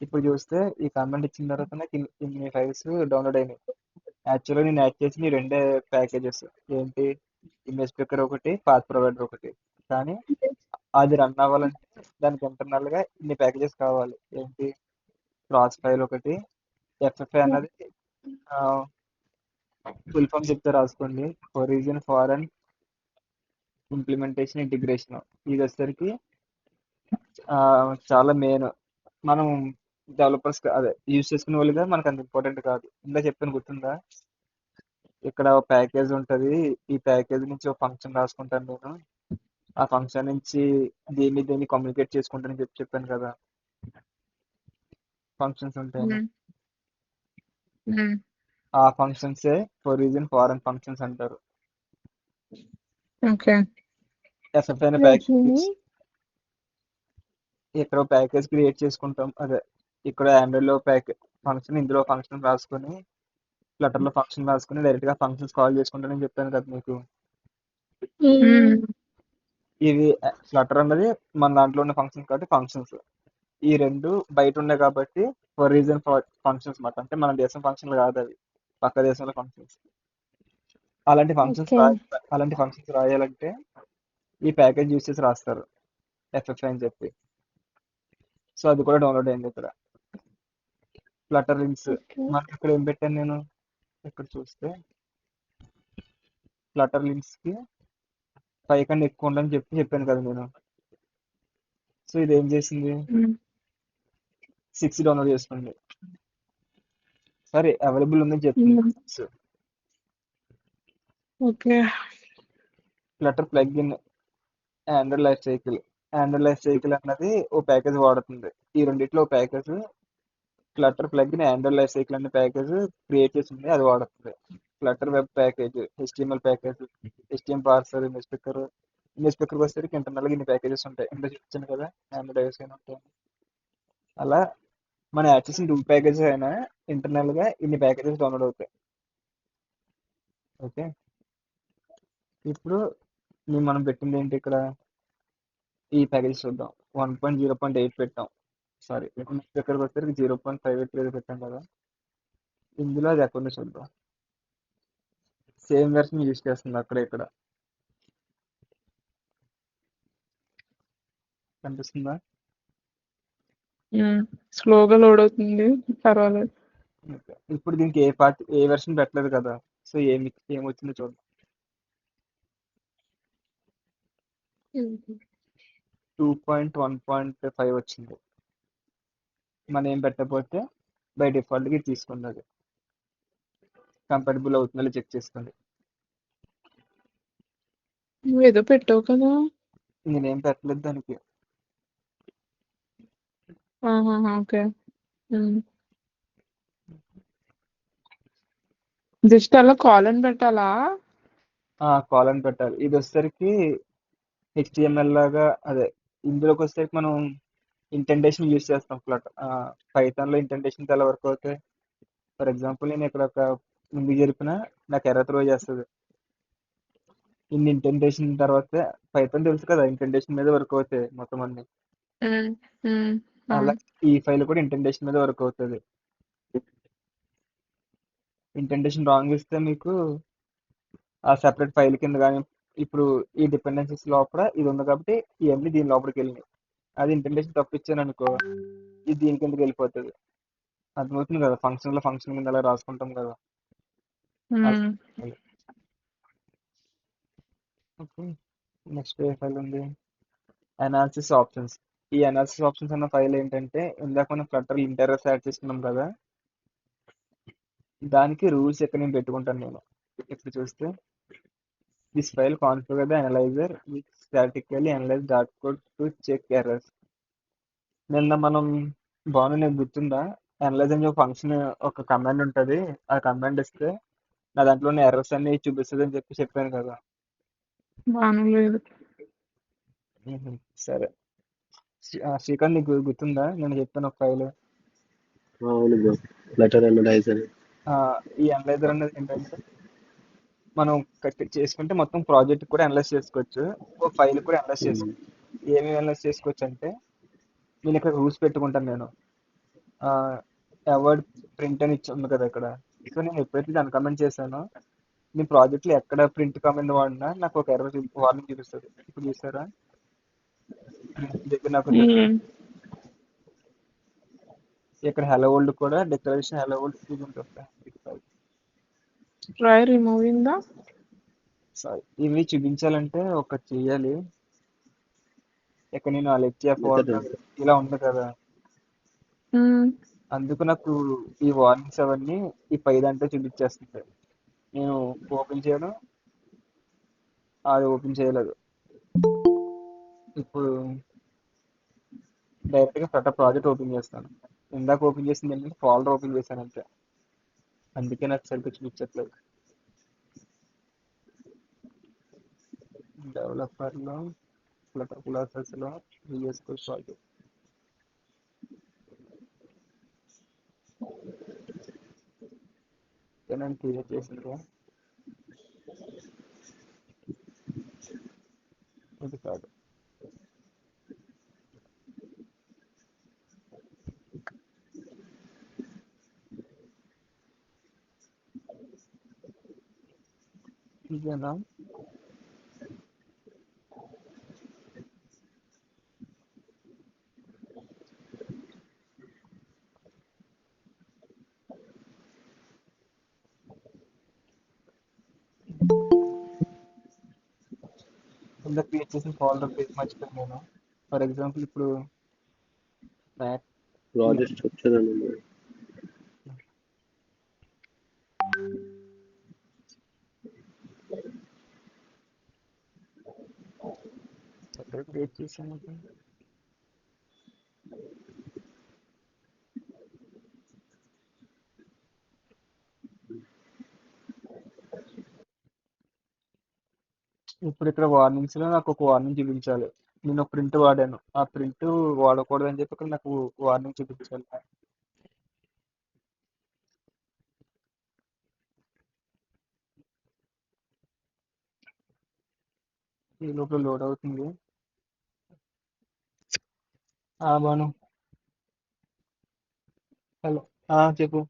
ఇప్పుడు చూస్తే ఈ కామెంట్ ఇచ్చిన తర్వాత నాకు ఇన్ని ఫైల్స్ డౌన్లోడ్ అయినాయి. యాక్చువల్గా నేను యాడ్ చేసిన ఈ రెండే ప్యాకేజెస్. ఏంటి? ఇమేజ్ పిక్కర్ ఒకటి, పాత్ ప్రొవైడర్ ఒకటి. కానీ అది రన్ అవ్వాలంటే దానికి internal గా ఇన్ని ప్యాకేజెస్ కావాలి. ఏంటి? క్రాస్ ఫైల్ ఒకటి, ఎఫ్ఎఫ్ఏ అన్నది ఫుల్ ఫామ్ చెప్తే రాసుకోండి. Origin foreign implementation integration. ఇది వచ్చేసరికి చాలా మెయిన్. మనం డెవలపర్స్ అదే యూజ్ చేసుకునే వాళ్ళుగా మనకు అంత ఇంపార్టెంట్ కాదు. ఇందా చెప్పాను గుర్తుందా? ఇక్కడ ప్యాకేజ్ ఉంటుంది, ఈ ప్యాకేజ్ నుంచి ఒక ఫంక్షన్ రాసుకుంటాను నేను, ఆ ఫంక్షన్ నుంచి దీన్ని కమ్యూనికేట్ చేసుకుంటానని చెప్పాను కదా. ఫంక్షన్స్ ఉంటాయని. ఆ ఫంక్షన్సే ఒరిజిన్ ఫారెన్ ఫంక్షన్స్ అంటారు. ఓకే. ఎఫ్ఎఫ్ అనే ప్యాకేజ్ ఇక్కడ ప్యాకేజ్ క్రియేట్ చేసుకుంటాం. అదే ఇక్కడ ఆండ్రాయిడ్ లో ఫంక్షన్, ఇందులో ఫంక్షన్ రాసుకొని, ఫ్లటర్ లో ఫంక్షన్ రాసుకొని డైరెక్ట్ గా ఫంక్షన్స్ కాల్ చేసుకుంటానని చెప్పాను కదా మీకు. ఇది ఫ్లటర్ అన్నది మన దాంట్లో ఉన్న ఫంక్షన్స్ కాబట్టి ఫంక్షన్స్. ఈ రెండు బయట ఉన్నాయి కాబట్టి ఒరిజిన్ ఫంక్షన్స్ మాట. అంటే మన దేశం ఫంక్షన్లు కాదు అవి, పక్క దేశంలో ఫంక్షన్స్. అలాంటి ఫంక్షన్స్ రాయాలంటే ఈ ప్యాకేజ్ యూస్ చేసి రాస్తారు, ఎఫ్ఎఫ్ అని చెప్పి. సో అది కూడా డౌన్లోడ్ అయింది ఇక్కడ. ఫ్లటర్ లింక్స్ మనకి ఇక్కడ ఏం పెట్టాను నేను, ఇక్కడ చూస్తే ఫ్లటర్ లింక్స్ కి 5 కన్నా ఎక్కువ ఉండని చెప్పాను కదా నేను. సో ఇది ఏం చేసింది, 6 డౌన్లోడ్ చేసుకుంది. సరే అవైలబుల్ ఉందని చెప్తుంది. Okay. Flutter plugin Android life cycle. Android life cycle అన్నది ఓ ప్యాకేజ్ వాడుతుంది. ఈ రెండిట్లో ఓ package Flutter plugin Android life cycle అనే ప్యాకేజ్ క్రియేట్ చేసింది, అది వాడుతుంది. Flutter web package, HTML package, HTML parser, image picker. Image picker వచ్చేసరికి ఇంటర్నల్ గా ఇన్ని ప్యాకేజెస్ ఉంటాయి. ఇంట్లో చూపించాను కదా ఆండ్రాయిడ్ ఐఓఎస్ అయినా ఉంటాయి. అలా మనం యాడ్ చేసిన 2 ప్యాకేజెస్ అయినా ఇంటర్నల్ గా ఇన్ని ప్యాకేజెస్ డౌన్లోడ్ అవుతాయి. ఓకే, ఇప్పుడు మనం పెట్టింది ఏంటి ఇక్కడ, ఈ ప్యాకేజ్ చూద్దాం. 1.0.8 పెట్టాం. సారీ, ఇక్కడికి వచ్చేసరికి 0.58 పెట్టాం కదా. ఇందులో అది ఎక్కడ చూద్దాం. సేమ్ వెర్షన్ యూజ్ చేస్తుంది అక్కడ ఇక్కడ. కనిపిస్తుందా? స్లోగా లోడ్ అవుతుంది, పర్వాలేదు. ఇప్పుడు దీనికి ఏ వెర్షన్ పెట్టలేదు కదా. సో ఏం వచ్చిందో చూద్దాం. ఉమ్. 2.1.5 వచ్చింది. మనం ఏం పెట్టకపోతే బై డిఫాల్ట్గా తీసుకున్నది కంపాటబుల్ అవుతుందో చెక్ చేసుకోండి. నువ్వు ఏదో పెట్టావు కదా. నేనేం పెట్టలేదు దానికి. ఓకే. జస్ట్ అలా కాల్ అని పెట్టాలా? కాల్ అని పెట్టాలి. ఇది వచ్చేసరికి HTML లాగా అదే ఇందులోకి వచ్చేసరికి మనం ఇంటెంటేషన్ యూజ్ చేస్తాం. పైథాన్లో ఇంటెంటేషన్ ఎలా వర్క్ అవుతాయి. ఫర్ ఎగ్జాంపుల్ నేను ఇక్కడ ఒక ముందుకు జరిపిన నాకు ఎర్ర త్రో చేస్తుంది. ఇన్ని ఇంటెంటేషన్ తర్వాత పైథాన్ తెలుసు కదా, ఇంటెంటేషన్ మీద వర్క్ అవుతాయి మొత్తం అన్ని. ఉమ్, ఉమ్, అలా అవును. ఈ ఫైల్ కూడా ఇంటెంటేషన్ మీద వర్క్ అవుతుంది. ఇంటెంటేషన్ రాంగ్ ఇస్తే మీకు ఆ సెపరేట్ ఫైల్ కింద కానీ ఇప్పుడు ఈ డిపెండెన్సీస్ లోపల ఇది ఉంది కాబట్టి ఇవన్నీ దీని లోపలికి వెళ్ళినాయి. అది ఇంటెంటేషన్ తప్పు ఇచ్చాను అనుకో ఇది దీని కిందకి వెళ్ళిపోతుంది. అర్థమవుతుంది కదా, ఫంక్షన్ లో ఫంక్షన్ కింద అలా రాసుకుంటాం కదా. ఉమ్, ఓకే, నెక్స్ట్ ఏ ఫైల్ ఉంది, అనాలిసిస్ ఆప్షన్స్. ఈ అనాలిసిస్ ఆప్షన్స్ అన్న ఫైల్ ఏంటంటే ఇందాక మనం ఫ్లటర్ ఇంటర్ఫేస్ యాడ్ చేసుకున్నాం కదా, దానికి రూల్స్ ఇక్కడ నేను పెట్టుకుంటాను. నేను ఇక్కడ చూస్తే this file configure the analyser with statically analyse dot code to check errors. నిన్న మనం నీకు గుర్తుందా, అనలైజ్ అనే ఫంక్షన్ ఒక కమాండ్ ఉంటుంది. ఆ కమాండ్ ఇస్తే నా దాంట్లో ఉన్న ఎర్రర్స్ అన్ని చూపిస్తుంది అని చెప్పాను కదా. బాగానే లేదు. సరే, శ్రీకాంత్ నీకు గుర్తుందా నేను చెప్పాను ఒక ఫైల్. అవును బ్రో, ఫ్లటర్ అనలైజర్. ఈ అనలైజర్ అనేది ఏంటంటే మనం చేసుకుంటే మొత్తం ప్రాజెక్ట్ కూడా అనలైజ్ చేసుకోవచ్చు, ఒక ఫైల్ కూడా అనలైజ్ చేసుకోవచ్చు. ఏమేమి అనలైజ్ చేసుకోవచ్చు అంటే నేను ఇక్కడ రూల్స్ పెట్టుకుంటాను. నేను అవార్డ్ ప్రింట్ అని ఇచ్చి ఉంది కదా ఇక్కడ. సో నేను ఎప్పుడైతే దాన్ని కమెంట్ చేశానో మీ ప్రాజెక్ట్లో ఎక్కడ ప్రింట్ కమెంట్ వాడినా నాకు ఒక ఎర్రర్ వార్నింగ్ చూపిస్తుంది. ఇప్పుడు చూసారా దగ్గర నాకు ఇక్కడ హెలో వరల్డ్ కూడా డిక్లరేషన్ హెలో వరల్డ్ చూపించాలి. ట్రై రిమూవింగ్ ద ఇవి చూపించాలంటే ఒకటి చెయ్యాలి. ఇక్కడ నేను అలెక్సియా ఫోర్గ్రౌండ్ ఇలా ఉంది కదా, అందుకు నాకు ఈ వార్నింగ్స్ అవన్నీ ఈ పై దాంట్లో చూపించేస్తుంది. నేను ఓపెన్ చేయడం అది ఓపెన్ చేయలేదు. ఇప్పుడు డైరెక్ట్గా ఫ్లటర్ ప్రాజెక్ట్ ఓపెన్ చేస్తాను. ఇందాక ఓపెన్ చేసింది ఏంటంటే ఫోల్డర్ ఓపెన్ చేశాను అంతే, అందుకే నాకు సరిగ్గా చూపించట్లేదు. డెవలపర్లో ఫ్లటర్ క్లాసెస్లో VS Code ప్రాజెక్ట్ నేను క్రియేట్ చేసింది. ఇది కాదు, ఇదేనా. ఇందాక క్రియేట్ చేసిన ఫోల్డర్ పేరు మర్చిపోయాను నేను. ఫర్ ఎగ్జాంపుల్ ఇప్పుడు మ్యాథ్ ప్రాజెక్ట్ స్ట్రక్చర్ అని ఉంది. ఎక్కడ క్రియేట్ చేశాను. ఇప్పుడు ఇక్కడ వార్నింగ్స్ లో నాకు ఒక వార్నింగ్ చూపించాలి. నేను ఒక ప్రింట్ వాడాను, ఆ ప్రింట్ వాడకూడదు అని చెప్పి ఇక్కడ నాకు వార్నింగ్ చూపించాలి. ఈ లోపల లోడ్ అవుతుంది. బాను, హలో, చెప్పు.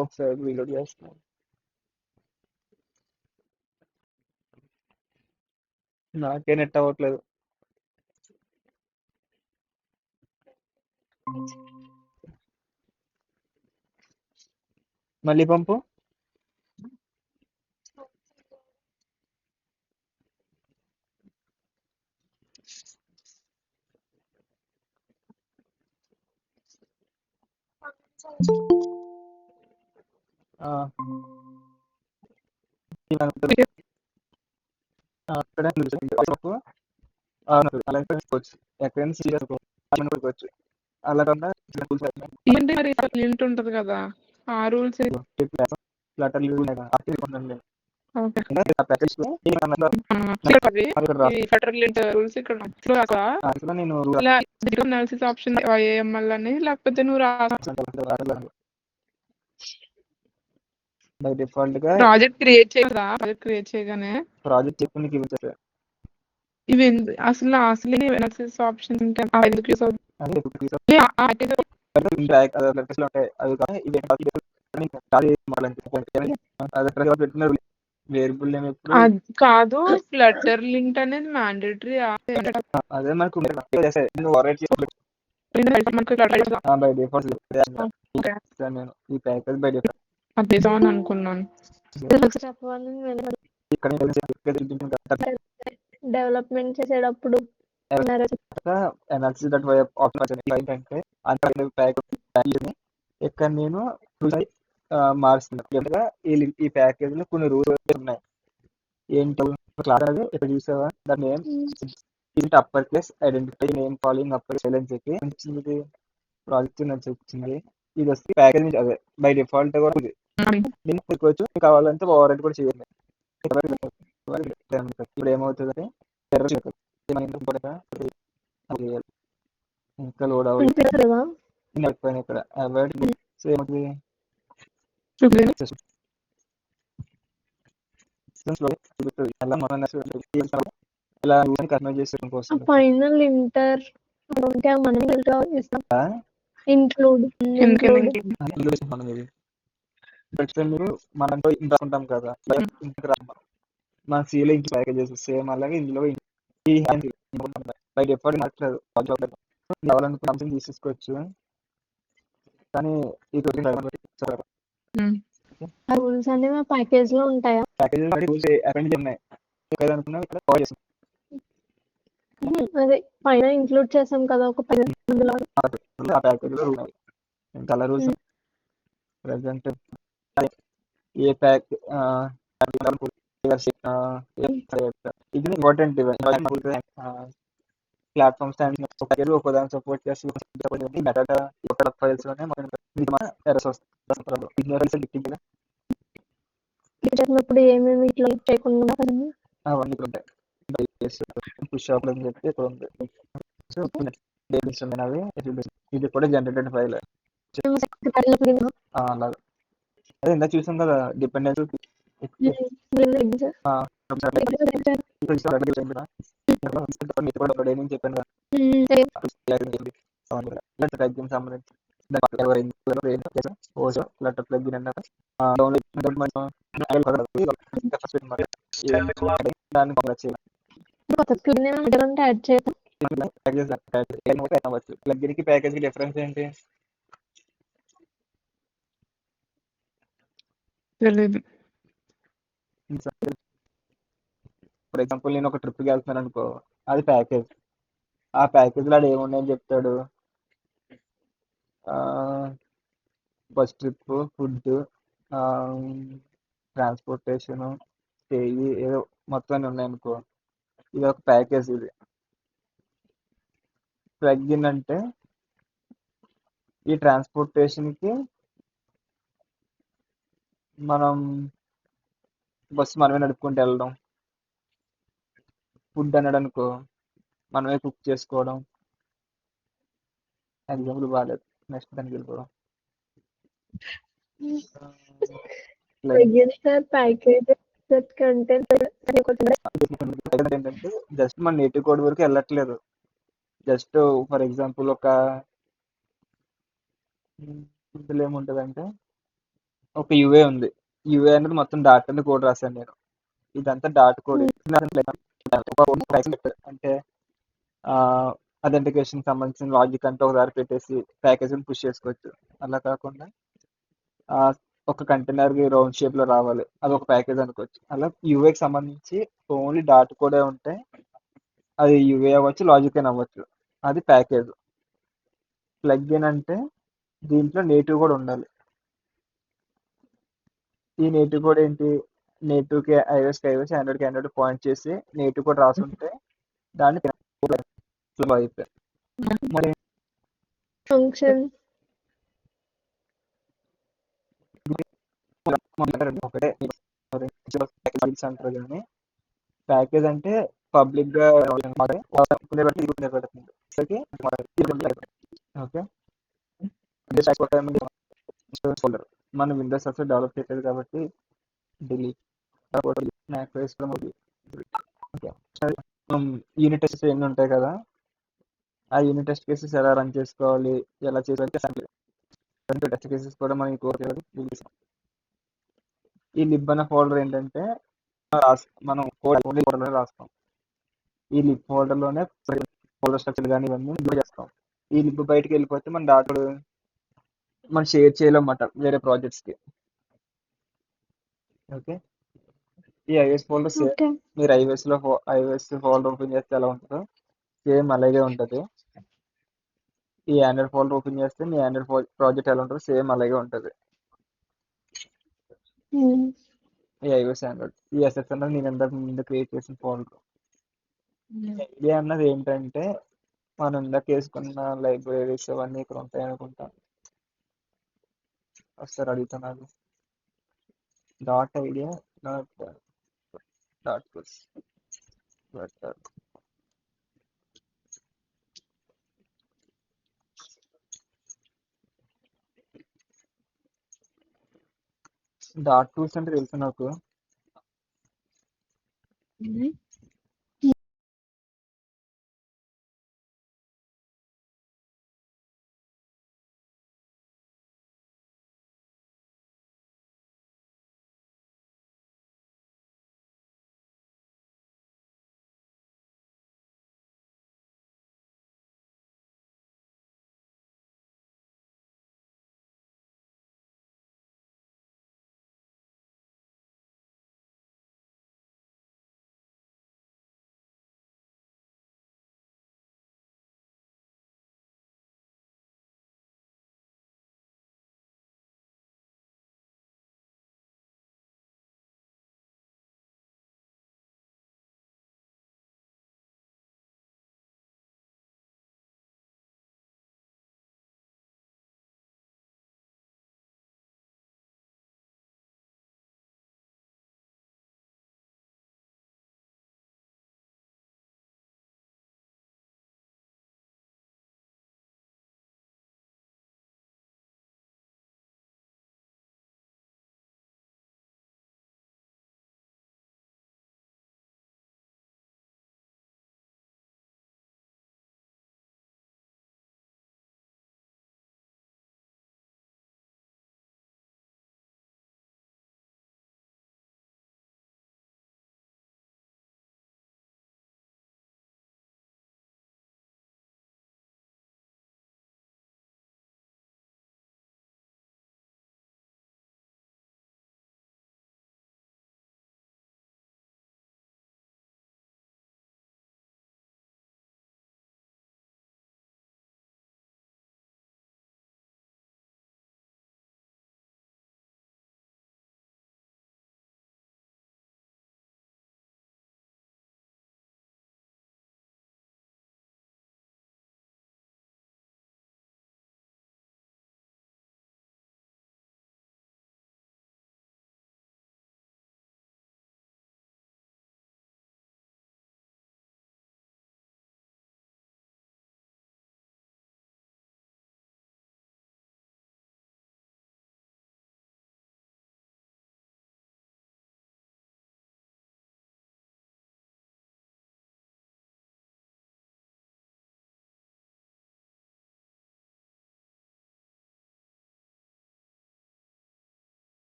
ఒకసారి రీలోడ్ చేస్తున్నాను. నాకే నెట్ అవ్వట్లేదు. మళ్ళీ పంపు. ఆ, అక్కడ పంపు. అలా పెట్టుకోవచ్చు. ఎక్కడైనా పెట్టుకోవచ్చు. అలా కాకుండా ఏంటి మరి లిమిట్ ఉంటది కదా ఆ రూల్స్. ఫ్లటర్ ఓకే ఇక్కడ ఈ ఫెడరల్ రూల్స్ ఇక్కడ నేను ఇలా అనాలిసిస్ ఆప్షన్ ఏఎంఎల్ అని లేకపోతే నువ్వు బై డిఫాల్ట్ గా ప్రాజెక్ట్ క్రియేట్ చేయగానే ప్రాజెక్ట్ చెప్పునికి ఇవ్వచ్చు. ఇవి అసలు అనాలిసిస్ ఆప్షన్ ఎందుకు యూస్ అవుతుంది? ఉంటాయి అవి కానీ ఇవి పెట్టిన వేరియబుల్ నేమ్ ఎప్పుడు కాదు ఫ్లటర్ లింక్ అనేది మ్యాండేటరీ. అదే మనకు బై డిఫాల్ట్ నేను ఈ ప్యాకేజ్ బై డిఫాల్ట్ అదే అనుకున్నాను. ఇక్కడ డెవలప్మెంట్ చేసేటప్పుడు ఎనాలిసిస్ ఆప్షన్ ఏంటంటే ఇక్కడ నేను మారుస్తున్నా. ఈ ప్యాకేజ్ లో కొన్ని రూల్స్ ఉన్నాయి. ఏంటో క్లాస్ అనేది ఇక్కడ చూసావా దాని name upper case identify name following upper silence వచ్చింది ప్రాజెక్ట్ నుంచి వచ్చింది. ఇది వస్తే ప్యాకేజ్ అదే బై డిఫాల్ట్ కూడా ఉంది. దీన్ని పెట్టుకోవచ్చు. కావాలంటే ఓవర్ రైట్ కూడా చేయండి. ఇప్పుడు ఏమవుతుందంటే ఇంకా లోడ్ అవ్వలేదు ఇక్కడ అవాయిడ్ ఇలా కన్వర్ట్ చేసే కోసం ఫైనల్ ఇంటర్ ఇంక్లూడ్ మీరు మనతో ఇంత ఉంటాం కదా మన సీలో ఇంక ప్యాకేజెస్ సేమ్ అలాగే ఇందులో బై డిఫాల్ట్ నచ్చలేదు. కావాలనుకున్న తీసేసుకోవచ్చు కానీ ఈ రూల్స్ అనేవి ప్యాకేజ్ లో ఉంటాయా? అదే పైన ఇంక్లూడ్ చేసాం కదా ఒక చాలా రూల్స్ ప్రెసెంట్ ఏ ప్యాక్ ఇది ఇంపార్టెంట్ ప్లాట్ఫామ్ స్టాండ్ ఒకదాన్ని సపోర్ట్ చేసి ఫైల్స్ లోనే చేసినప్పుడు ఏమేమి ఇట్లా చేయకుండా అవన్నీ ఉంటాయి. పుష్ షాప్ అని చెప్పి ఇక్కడ ఉంది. ఇది కూడా జనరేటెడ్ ఫైల్ అలాగే అదే ఇందా చూసాం కదా డిపెండెన్స్ చెప్పాను ప్యాకేజ్ డిఫరెన్స్ ఏంటి? తెలియదు. ఫర్ ఎగ్జాంపుల్ నేను ఒక ట్రిప్కి వెళ్తున్నాను అనుకో, అది ప్యాకేజ్. ఆ ప్యాకేజ్ లో ఏమున్నాయని చెప్తాడు, bus trip, food, transportation, stay ఏదో మొత్తం అన్ని ఉన్నాయనుకో, ఇది ఒక ప్యాకేజ్. ఇది ప్లగ్ఇన్ అంటే ఈ ట్రాన్స్పోర్టేషన్కి మనం బస్సు మనమే నడుపుకుంటూ వెళ్ళడం, ఫుడ్ అన్నాడు అనుకో మనమే కుక్ చేసుకోవడం. ఎగ్జాంపుల్ బాగాలేదు, నెక్స్ట్ దానికి వెళ్ళిపోవడం. ఏంటంటే జస్ట్ మన నేటివ్ కోడ్ వరకు వెళ్ళట్లేదు. జస్ట్ ఫర్ ఎగ్జాంపుల్ ఒక ఇందులో ఏముంటుందంటే ఒక యుఏ ఉంది. యుఏ అనేది మొత్తం డాట్ అనేది కోడ్ రాశాను నేను. ఇదంతా డాట్ కోడ్. అంటే అథెంటికేషన్ సంబంధించిన లాజిక్ అంతా ఒకసారి పెట్టేసి ప్యాకేజ్ పుష్ చేసుకోవచ్చు. అలా కాకుండా ఒక కంటైనర్ కి రౌండ్ షేప్ లో రావాలి, అది ఒక ప్యాకేజ్ అనుకోవచ్చు. అలా యూఏకి సంబంధించి ఓన్లీ డాట్ కోడే ఉంటే అది యూఏ అవ్వచ్చు, లాజిక్ అయినా అవ్వచ్చు, అది ప్యాకేజ్. ప్లగ్ ఇన్ అంటే దీంట్లో నేటివ్ కూడా ఉండాలి. ఈ నేటివ్ కూడా ఏంటి, నేటివ్ కి ఐఓఎస్ కి ఐఓఎస్, ఆండ్రాయిడ్ కి ఆండ్రాయిడ్ పాయింట్ చేసి నేటివ్ కూడా రాసి ఉంటే దాన్ని అయిపోయింది. మరి ఫంక్షన్ ఒకటే అంటారు కానీ ప్యాకేజ్ అంటే పబ్లిక్ గా ఓకే. ఫోల్డర్ మనం విండోస్ అసలు డెవలప్ చేయలేదు కాబట్టి డిలీట్ యూనిట్ టెస్ట్ ఎన్ని ఉంటాయి కదా, ఆ యూనిట్ టెస్ట్ కేసెస్ ఎలా రన్ చేసుకోవాలి, ఎలా చేయాలి, టెస్ట్ కేసెస్ కూడా మనం ఈ కోర్స్ ఈ లిబ్ అనే ఫోల్డర్ ఏంటంటే మనం కోడ్ ఓన్లీ ఫోల్డర్లోనే రాస్తాం. ఈ లిబ్ ఫోల్డర్లోనే ఫోల్డర్ స్ట్రక్చర్ కానీ ఇవన్నీ ఇంప్లిమెంట్ చేస్తాం. ఈ లిబ్ బయటకు వెళ్ళిపోతే మన డాటా మనం షేర్ చేయలేమన్నమాట వేరే ప్రాజెక్ట్స్ కి. ఓకే. ఈ ఐఓఎస్ ఫోల్డర్ సేమ్ ఓకే. మీరు ఐఓఎస్ ఫోల్డర్ ఓపెన్ చేస్తే ఎలా ఉంటుందో సేమ్ అలాగే ఉంటుంది. ఈ ఆండ్రాయిడ్ ఫోల్డర్ ఓపెన్ చేస్తే మీ ఆండ్రాయిడ్ ప్రాజెక్ట్ ఎలా ఉంటుందో సేమ్ అలాగే ఉంటుంది. ఈ ఐఓఎస్ ఆండ్రాయిడ్ ఈ ఎస్ఎస్ అన్నది నేను ఇంతకు ముందు క్రియేట్ చేసిన ఫోల్డర్. ఐడియా అన్నది ఏంటంటే మనం ఇందాక వేసుకున్న లైబ్రరీస్ అవన్నీ ఇక్కడ ఉంటాయి అనుకుంటా. ఒకసారి అడుగుతున్నాను. Dot idea dot dot tools అంటే తెలుసు నాకు.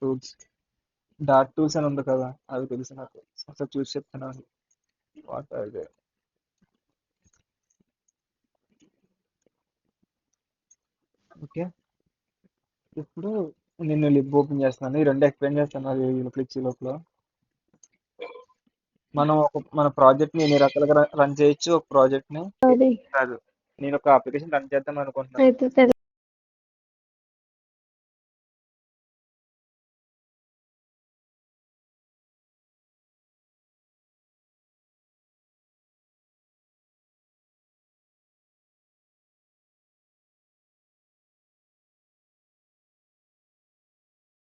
టూల్స్ డాట్ టూల్స్ అని ఉంది కదా, అవి తెలుసు నాకు. ఒకసారి చూసి చెప్తున్నాను. What are they? ఓకే, ఇప్పుడు నేను లిబ్ ఓపెన్ చేస్తున్నాను. ఈ రెండు ఎక్స్ప్లెయిన్ చేస్తాను అది క్లిక్ లోపల. మన ప్రాజెక్ట్ ని ఎన్ని రకాలుగా రన్ చేయొచ్చు. ఒక ప్రాజెక్ట్ ని అది కాదు, నేను ఒక అప్లికేషన్ రన్ చేద్దాం అనుకుంటున్నాను.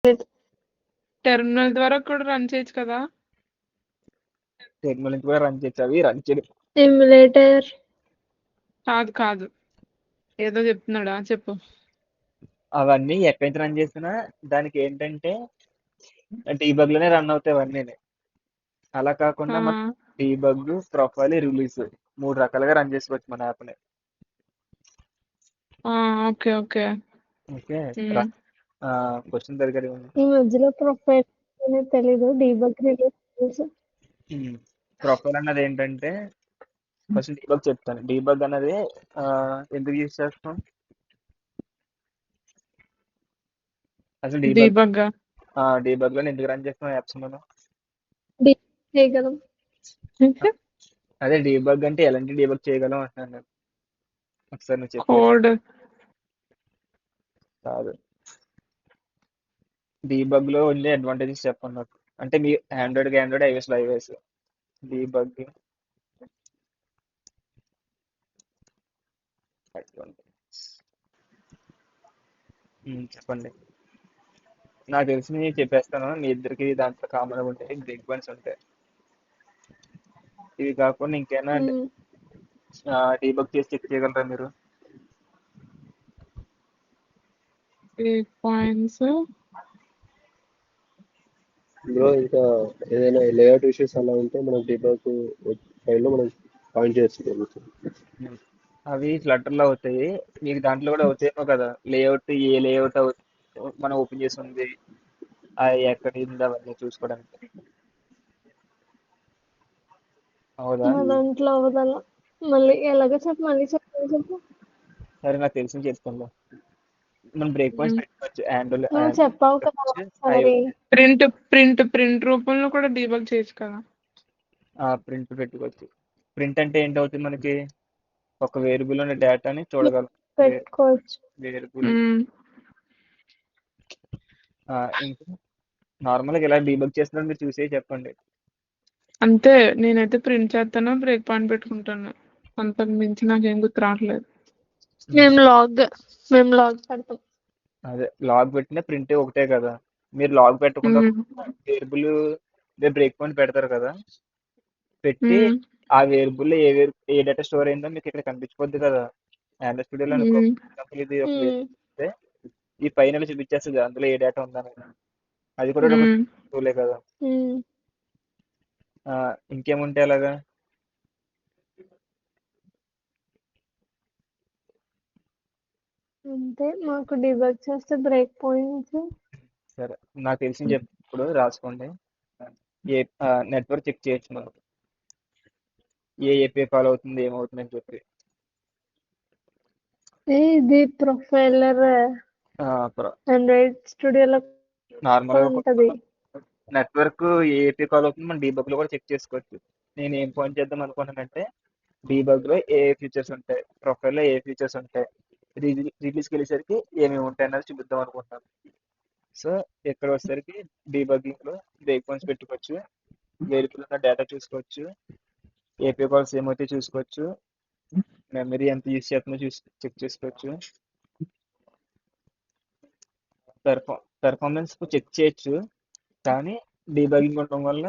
అయితే టెర్మినల్ ద్వారా కూడా రన్ చేయొచ్చు కదా. టెర్మినల్ నుంచి కూడా రన్ చేయొచ్చు. అవి రన్ చేయడం ఎమ్యులేటర్ కాదు కాదు, ఏదో చెప్తున్నాడా చెప్పు. అవన్నీ ఎక్కడి నుంచి రన్ చేసినా దానికి ఏంటంటే డీబగ్ లోనే రన్ అవుతాయి అవన్నీ. అలా కాకుండా మన డీబగ్, ప్రొఫైల్, రిలీజ్ 3 రకాలుగా రన్ చేసుకోవచ్చు మన యాప్ ని. Okay okay. ఓకే, క్వశ్చన్ దగ్గర ఈ మధ్యలో ప్రొఫైల్ అనేది తెలీదు. డీబగ్ రిలీజ్ ప్రొఫైల్ అన్నది ఏంటంటే, ఫస్ట్ డీబగ్ చెప్తాను. డీబగ్ అన్నది ఎందుకు యూజ్ చేస్తాం అసలు? డీబగ్ డీబగ్ లో ఎందుకు రన్ చేస్తాం యాప్స్ మనం? చేయగలం. అదే డీబగ్ అంటే ఎలాంటి డీబగ్ చేయగలం అంటున్నాను నేను. ఒకసారి నువ్వు చెప్పు. కోడ్ కాదు, డీబగ్ లో ఉండే అడ్వాంటేజెస్ చెప్పండి నాకు. అంటే మీ ఆండ్రాయిడ్, ఐఓఎస్ డీబగ్ చెప్పండి. నాకు తెలిసి నేను చెప్పేస్తాను. మీ ఇద్దరికి దాంట్లో కామన్ ఉంటాయి, బ్రేక్ పాయింట్స్ ఉంటాయి. ఇవి కాకుండా ఇంకేనా డీబగ్ చేసి చెక్ చేయగలరా మీరు? బ్రేక్ పాయింట్స్ ఇందులో ఇంకా ఏదైనా లేఅవుట్ ఇష్యూస్ అలా ఉంటే మనం డీబగ్ ఫైల్లో మనం పాయింట్ చేసుకోవచ్చు. అవి ఫ్లటర్ లో అవుతాయి, మీకు దాంట్లో కూడా అవుతాయేమో కదా. లేఅవుట్ ఏ లేఅవుట్ మనం ఓపెన్ చేసి ఉంది, అది ఎక్కడ ఉంది, అవన్నీ చూసుకోవడానికి. అవుదా? మా దాంట్లో అవదల మళ్ళీ ఎలాగో చెప్పు, మళ్ళీ చెప్పు. సరే, నాకు తెలిసింది చెప్తాను. మనం బ్రేక్ పాయింట్స్ పెట్టుకోవచ్చు. నువ్వు చెప్పావు కదా ఒకసారి. ప్రింట్ రూపంలో కూడా డీబగ్ చేయొచ్చు కదా. ప్రింట్ పెట్టుకోవచ్చు. ప్రింట్ అంటే ఏంటవుతుంది మనకి? ఒక వేరియబుల్ ఉన్న డేటాని చూడగలం. పెట్టుకోవచ్చు. వేరియబుల్ ఇంకా నార్మల్గా ఇలా డీబగ్ చేస్తున్నారు మీరు చూసే చెప్పండి. అంతే, నేనైతే ప్రింట్ చేస్తాను, బ్రేక్ పాయింట్ పెట్టుకుంటాను. అంతకు మించి నాకేం గుర్తు రావట్లేదు. మేము లాగ్ పెడతాం. అదే లాగ్ పెట్టిన ప్రింట్ ఒకటే కదా. మీరు లాగ్ పెట్టకుండా వేరియబుల్ బ్రేక్ పాయింట్ పెడతారు కదా, పెట్టి ఆ వేరియబుల్ ఏ డేటా స్టోర్ అయిందో మీకు ఇక్కడ కనిపించిపోద్ది కదా. ఆండ్రాయిడ్ స్టూడియోలో అనుకో, ఇది ఒక వేరియబుల్, ఈ పైన చూపించేస్తుంది అందులో ఏ డేటా ఉందని. అది కూడా ఒక టూలే కదా. ఇంకేముంటాయి అలాగా? అంతే, మాకు డిబగ్ చేస్తే బ్రేక్ పాయింట్స్. సరే, నాకు తెలిసింది ఇప్పుడు రాసుకోండి. నెట్వర్క్ చెక్ చేయొచ్చు మనం, ఏ ఏపీఐ కాల్ అవుతుంది, ఏమవుతుంది అని చెప్పి. ఇది ప్రొఫైలర్ ఆండ్రాయిడ్ స్టూడియోలో నార్మల్ గా ఉంటది. నెట్వర్క్ ఏ ఏపీఐ కాల్ అవుతుంది మనం డీబగ్ లో కూడా చెక్ చేసుకోవచ్చు. నేను ఏం పాయింట్ చేద్దాం అనుకుంటున్నానంటే, డీబగ్ లో ఏ ఫీచర్స్ ఉంటాయి, ప్రొఫైల్ లో ఏ ఫీచర్స్ ఉంటాయి, రిలీజ్కి వెళ్ళేసరికి ఏమేమి ఉంటాయి అన్నది చూపిద్దాం అనుకుంటున్నాను. సో ఇక్కడ వచ్చేసరికి డీబగ్గింగ్ లో బ్రేక్ పాయింట్స్ పెట్టుకోవచ్చు, వేరియబుల్ ఉన్న డేటా చూసుకోవచ్చు, ఏపీఐ కాల్స్ ఏమైతే చూసుకోవచ్చు, మెమరీ ఎంత యూస్ చేస్తుందో చెక్ చేసుకోవచ్చు, పెర్ఫార్మెన్స్ చెక్ చేయొచ్చు. కానీ డీబగింగ్ ఉండడం వల్ల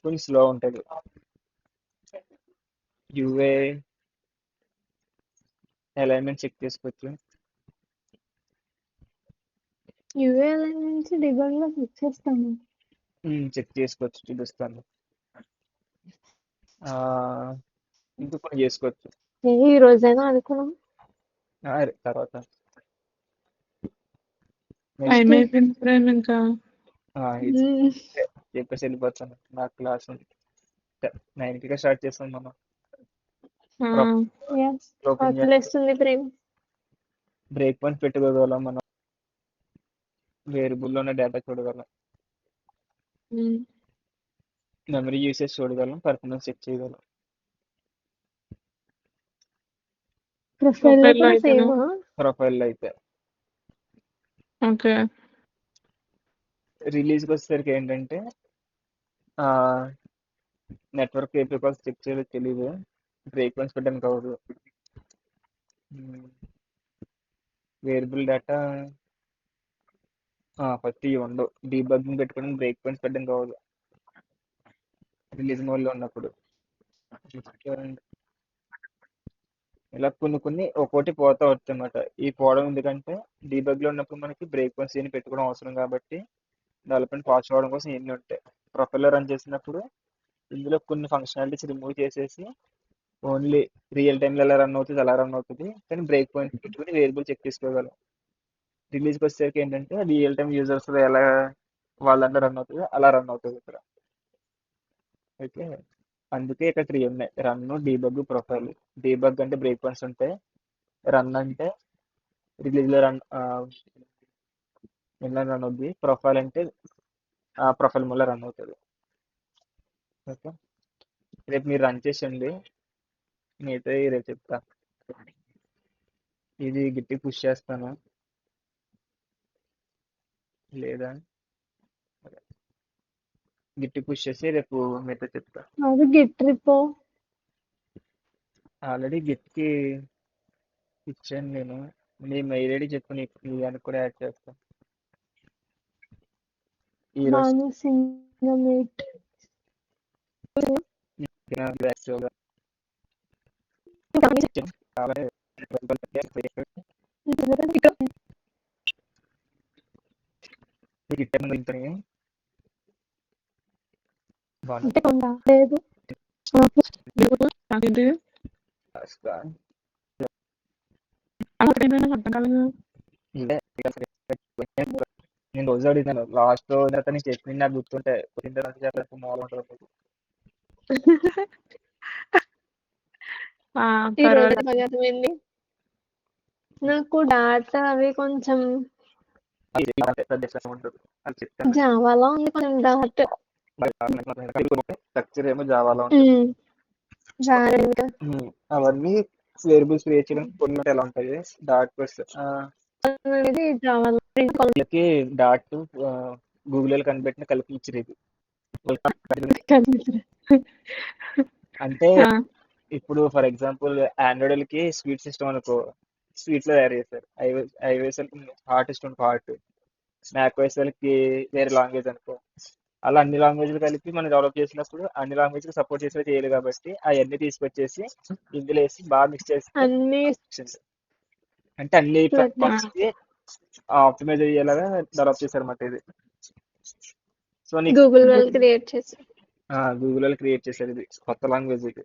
కొంచెం స్లో ఉంటుంది. యూఏ అలైన్మెంట్ చెక్ చేసుకోవచ్చు. యూఏ అలైన్మెంట్స్ డిబగ్ లో చెక్ చేస్తాము. చెక్ చేసుకోవచ్చు, చూపిస్తాను. ఇంకా కొన్ని చేసుకోవచ్చు ఈ రోజైనా అనుకున్నాం. తర్వాత. టైం అయిపోయింది ఫ్రెండ్ ఇంకా. ఇది మ్మ్. చెప్పేసి వెళ్ళిపోతాను. నాకు క్లాస్ ఉంది 9కి స్టార్ట్ చేస్తాం మనం. Yes. ఓపెన్ ఆకలేస్తుంది ప్రేమ్. బ్రేక్ పాయింట్ పెట్టుకోగలం మనం. వేరియబుల్లో ఉన్న డేటా చూడగలం, మ్మ్. మెమరీ యూసేజ్ చూడగలం, పర్ఫార్మెన్స్ చెక్ చేయగలం. ప్రొఫైల్ లో Profile లో కూడా అయితేనే సేమా? ప్రొఫైల్లో అయితే ఓకే. రిలీజ్కి వచ్చేసరికి ఏంటంటే నెట్వర్క్ ఏ ప్రికాల్స్ చెక్ చేయాలో తెలియదు, బ్రేక్ పాయింట్స్ పెట్టడానికి అవ్వదు. వేరియబుల్ డేటా ఫస్ట్ ఇవి ఉండవు, డీబగ్గింగ్ పెట్టుకోవడానికి బ్రేక్ పాయింట్స్ పెట్టడానికి అవ్వదు రిలీజ్ మోడ్లో ఉన్నప్పుడు. ఇలా కొన్ని ఒక్కోటి పోతా వస్తాయి అన్నమాట. ఈ పోవడం ఎందుకంటే డీబగ్లో ఉన్నప్పుడు మనకి బ్రేక్ పాయింట్స్ ఏమి పెట్టుకోవడం అవసరం కాబట్టి డెవలప్మెంట్ ఫాస్ట్ అవ్వడం కోసం ఎన్ని ఉంటాయి. ప్రొఫైల్లో రన్ చేసినప్పుడు ఇందులో కొన్ని ఫంక్షనాలిటీస్ రిమూవ్ చేసేసి ఓన్లీ రియల్ టైంలో ఎలా రన్ అవుతుంది అలా రన్ అవుతుంది, కానీ బ్రేక్ పాయింట్ పెట్టుకుని వేరియబుల్ చెక్ చేసుకోగలం. రిలీజ్కి వచ్చేసరికి ఏంటంటే రియల్ టైం యూజర్స్ ఎలా వాళ్ళంతా రన్ అవుతుంది అలా రన్ అవుతుంది ఇక్కడ. ఓకే, అందుకే ఇక్కడ 3 ఉన్నాయి: రన్, డీబగ్, ప్రొఫైల్. డీబగ్ అంటే బ్రేక్ పాయింట్స్ ఉంటాయి, రన్ అంటే రిలీజ్లో రన్ రన్ అవుద్ది, ప్రొఫైల్ అంటే ప్రొఫైల్ మూల రన్ అవుతుంది. ఓకే, రేపు మీరు రన్ చేసండి, నేనైతే రేపు చెప్తా. ఇది గిట్టి పుష్ చేస్తాను లేదా గిట్టి పుష్ చేసి రేపు మీతో చెప్తా. అది గిట్ రిపో. ఆల్రెడీ గిట్కి ఇచ్చాను నేను, నీ మెయిల్ ఐడి చెప్పు, నీ దానికి కూడా యాడ్ చేస్తాను. ఈరోజు బాను సింగమేట్. యాక్చువల్గా కావాలి గిట్టే బాగున్నా లేదు. నాకేంటి అర్థం కాలేదు. ఇదే నేను రోజు అడిగినాను, లాస్ట్ తర్వాత నేను చెప్పింది నాకు గుర్తుంటే వచ్చిన తర్వాత చెప్పడానికి మూల ఉంటుంది. ఈ రోజు పర్వాలేదు. బాగా అర్థమైంది నాకు. డాటా అవి కొంచెం ఉంటుంది అది చెప్తాను. జావాలో ఉంది, కొంచెం డాట్. స్ట్రక్చర్ ఏమో జావాలో ఉంటుంది. ఇంకా అవన్నీ వేరియబుల్స్ క్రియేట్ చేయడం కొన్ని ఎలా ఉంటాయి. డాట్ అనేది జావాలో వీళ్ళకి డాట్ గూగుల్ కనిపెట్టిన కలిపి ఇచ్చారు ఇది. అంటే ఇప్పుడు ఫర్ ఎగ్జాంపుల్ ఆండ్రాయిడ్కి స్వీట్ సిస్టమ్ అనుకో, స్వీట్ లో తయారు చేస్తారు. ఐఓఎస్ హార్ట్ ఇష్టం హార్ట్, మ్యాక్ ఓఎస్ వాళ్ళకి వేరే లాంగ్వేజ్ అనుకో. అలా అన్ని లాంగ్వేజ్లు కలిపి మనం డెవలప్ చేసినప్పుడు అన్ని లాంగ్వేజ్ సపోర్ట్ చేసేది చేయాలి కాబట్టి అవన్నీ తీసుకొచ్చేసి ఇందులో వేసి బాగా మిక్స్ చేసి అన్ని అంటే అన్ని ప్లాట్ఫామ్స్ కి ఆప్టిమైజ్ అయ్యేలాగా డెవలప్ చేశారన్నమాట ఇది. సో నీకు గూగుల్ వాళ్ళు క్రియేట్ చేసి గూగుల్ వాళ్ళు క్రియేట్ చేశారు, ఇది కొత్త లాంగ్వేజ్ ఇది.